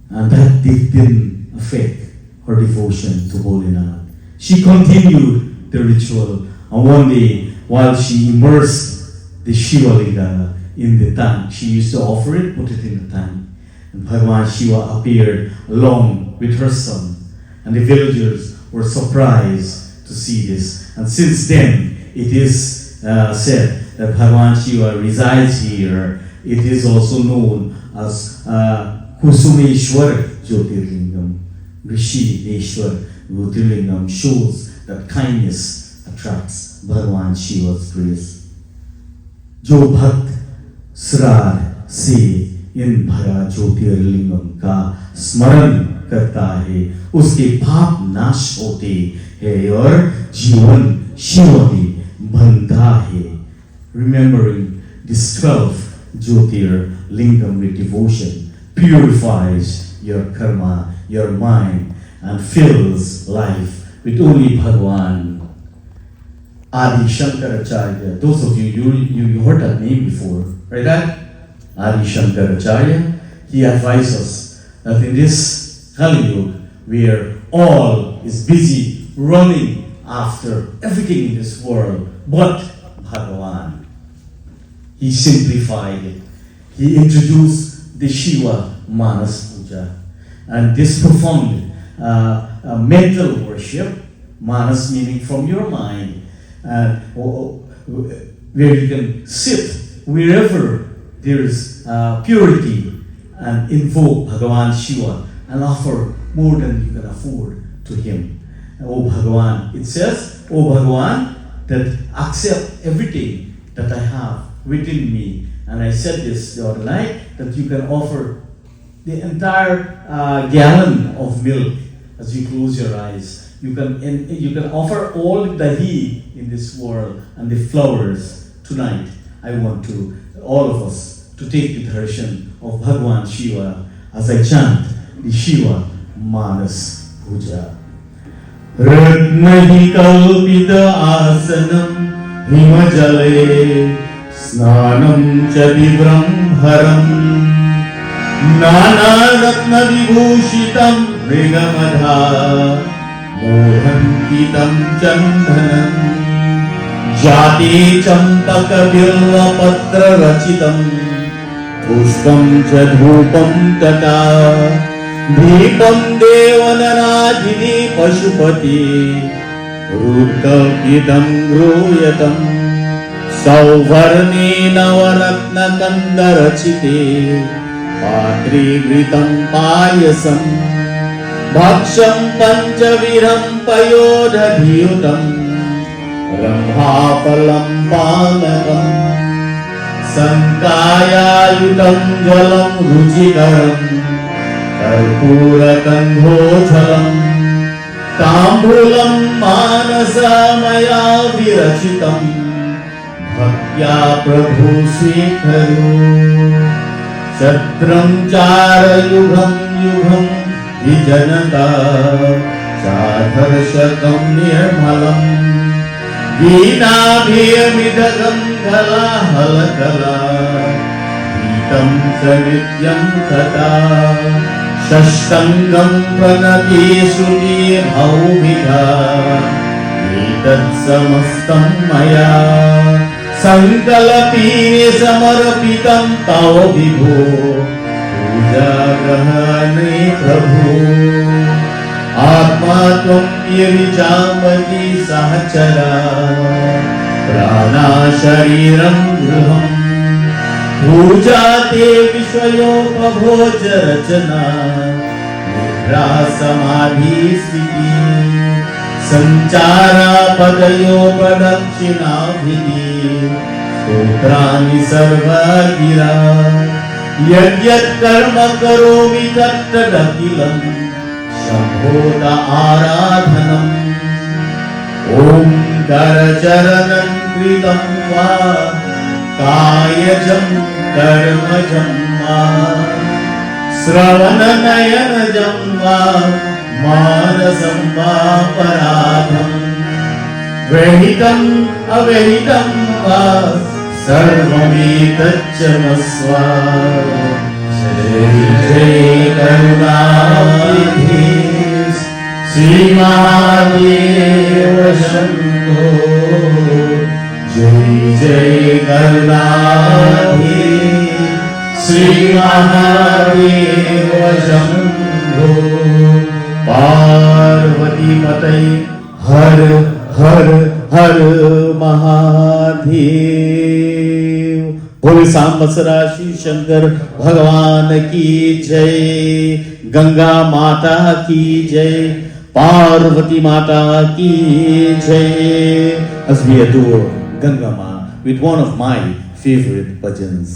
A: And that didn't affect her devotion to Bholinath. She continued the ritual, and one day, while she immersed the Shiva Linga in the tank, she used to offer it, put it in the tank, and Bhagavan Shiva appeared along with her son. And the villagers were surprised to see this. And since then, it is said that Bhagavan Shiva resides here. It is also known as Kusumeshwar Jyotirlingam. Rishineshwar Jyotirlingam shows that kindness attracts Bhagavan Shiva's grace. जो भक्त श्राद्ध से इन भरा ज्योतिर्लिंगम का स्मरण करता है, उसके पाप नाश होते हैं और जीवन शिव में बनता है. Remembering this 12th Jyotirlingam with devotion purifies your karma, your mind, and fills life with only Bhagavan. Adi Shankaracharya, those of you heard that name before, right? That Adi Shankaracharya, he advised us that in this Kali Yuga, where all is busy running after everything in this world but Bhagavan, he simplified it. He introduced the Shiva Manas Puja, and this profound mental worship, Manas meaning from your mind, where you can sit wherever there is purity and invoke Bhagavan Shiva and offer more than you can afford to him. Oh Bhagavan, it says, oh Bhagavan, that accept everything that I have within me. And I said this the other night, that you can offer the entire gallon of milk as you close your eyes. You can offer all the dahi in this world and the flowers tonight. I want all of us, to take the darshan of Bhagavan Shiva as I chant the Shiva Manas Puja. Ratnahi kalpita asanam himajale snanam cha vibram haram नानारत्नविभूषितं मृगमधा मोहन्कितं चन्दनं जाते चम्पकबिल्वपत्ररचितं पुष्पं च धूपं तथा दीपं देवनराधिने पशुपति रुद्रकिदं गृह्यतम् सौवर्णे नवरत्नकन्दरचिते पात्रे घृतं पायसं भक्षं पञ्चविधं पयोदधियुतं रम्भाफलं पानकं शङ्कायायुतं जलं रुचिकरं कर्पूरगन्धोज्ज्वलं ताम्बूलं मानसमया विरचितम् भक्त्या प्रभु स्वीकरो छत्रं चारयुगं युगं विजनता चाधर्शकं निर्मलं वीणाभियमिदगं कलाहलकला गीतं च नित्यं तथा षष्टङ्गं प्रणति श्रुतिर्भौमिका एतत् समस्तं मया संकल्पीने समर्पितं तव विभो पूजा ग्रहणे प्रभु आत्मा त्वं यविचामति सहचरा प्राणा शरीरं गृहम् पूजा ते विषयोपभोज रचना निद्रा समाधि स्थिति संचारा पदयो प्रदक्षिणाभिधि स्तोत्राणि सर्वगिरा यद्यत् कर्म करोमि तत्तदखिलं शम्भोत आराधनम् ॐ करचरणं कृतं वा कायजं कर्मजं वा श्रवणनयनजं वा मानसं वा पराधं वेहितम् अवेहितं वा सर्वमेतच्चमस्व जय जय करुणानिधि श्रीमहादेव शम्भो जय जय करुणानिधि श्रीमहादेव शम्भो पार्वती पतये हर हर हर महादेव। बोले सांबसरा श्री शंकर भगवान की जय, गंगा माता की जय, पार्वती माता की जय। As we adore Ganga Ma with one of my favorite bhajans.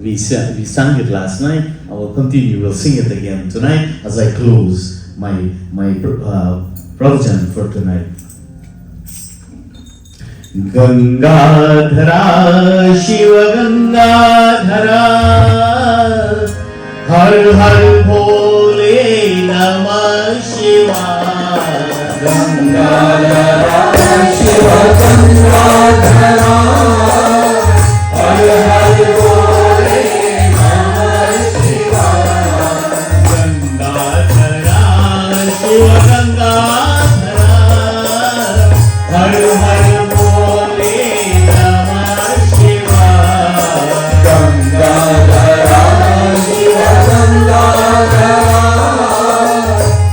A: We sang it last night. I will continue. We'll sing it again tonight as I close my pravachan for tonight. Gangadhara Shiva Gangadhara Har Har Bole Namah Shivaya. Gangadhara Shiva Gangadhara Har Har Bole Namah Shivaya. Gangadhara Shiva Gangadhara Har Har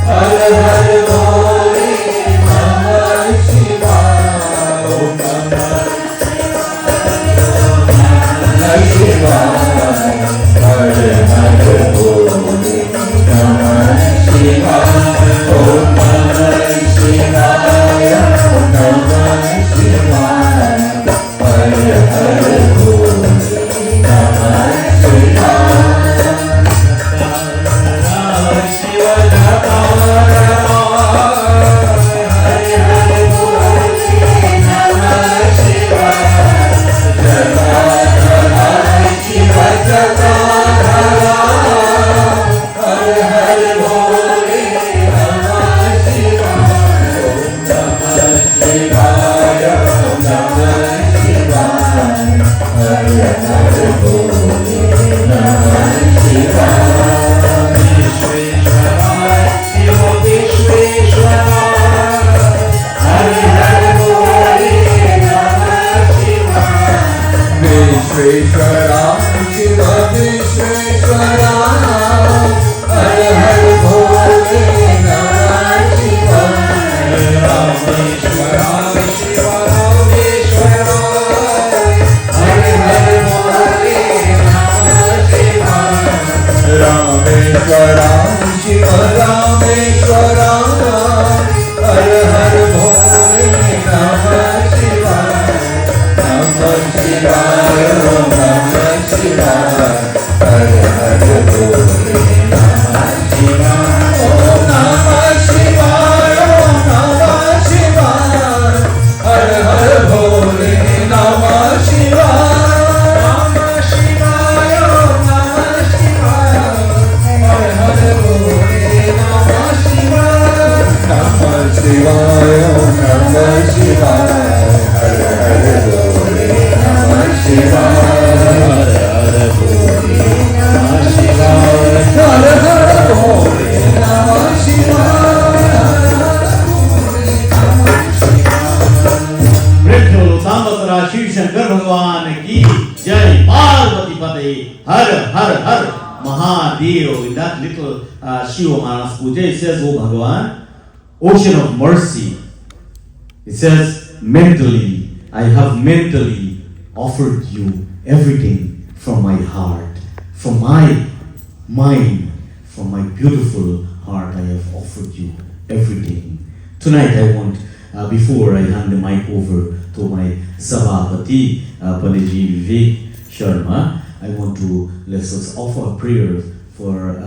C: Hare Hare Bole Namah Shivaya.
A: Shiv Shankar भगवान की जय पार्वती पते हर हर हर Mahadev. In that little Shiva Manas Puja, it says, "Oh Bhagavan, ocean of mercy." It says, mentally, I have mentally offered you everything from my heart, from my mind, from my beautiful heart. I have offered you everything. Tonight, I want, before I hand the mic over to my Sabhapati, Pandit Vivek Sharma, I want to let us offer a prayer for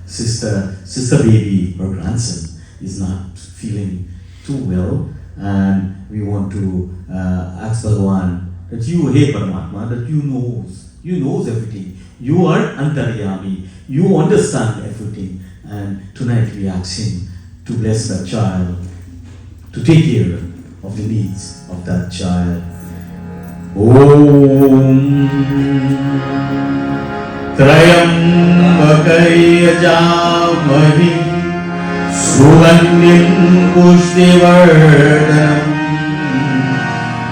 A: sister baby, her grandson is not feeling too well, and we want to ask Bhagavan that you, hey Paramatma, that you knows everything. You are Antaryami, you understand everything, and tonight we ask him to bless that child, to take care of the needs of that child. Om Trayambakayajamahi Sugandhim Pushtivardhanam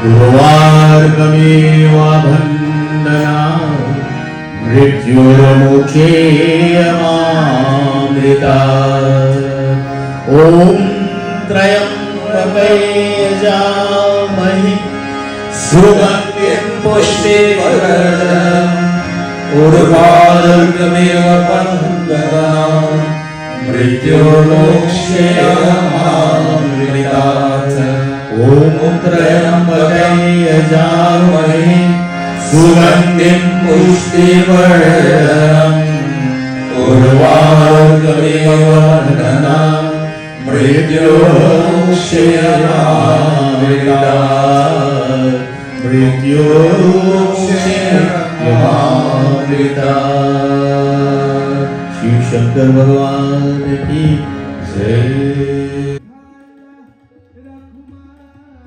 A: Urvargameva Bandhanam Mrityurmukheyamamrita. Om Trayambakayajamahi Sugandhim Pushtivardhanam Urvargameva Bandhanam Mrityurmukheyamamrita. Om Trayambakayajamahi Sugandhim Pushtivardhanam Urvargameva Bandhanam Mrityurmukheyamamrita. Mrityurmukheyamamrita. Shiv Shankar Bhagwan ki jai.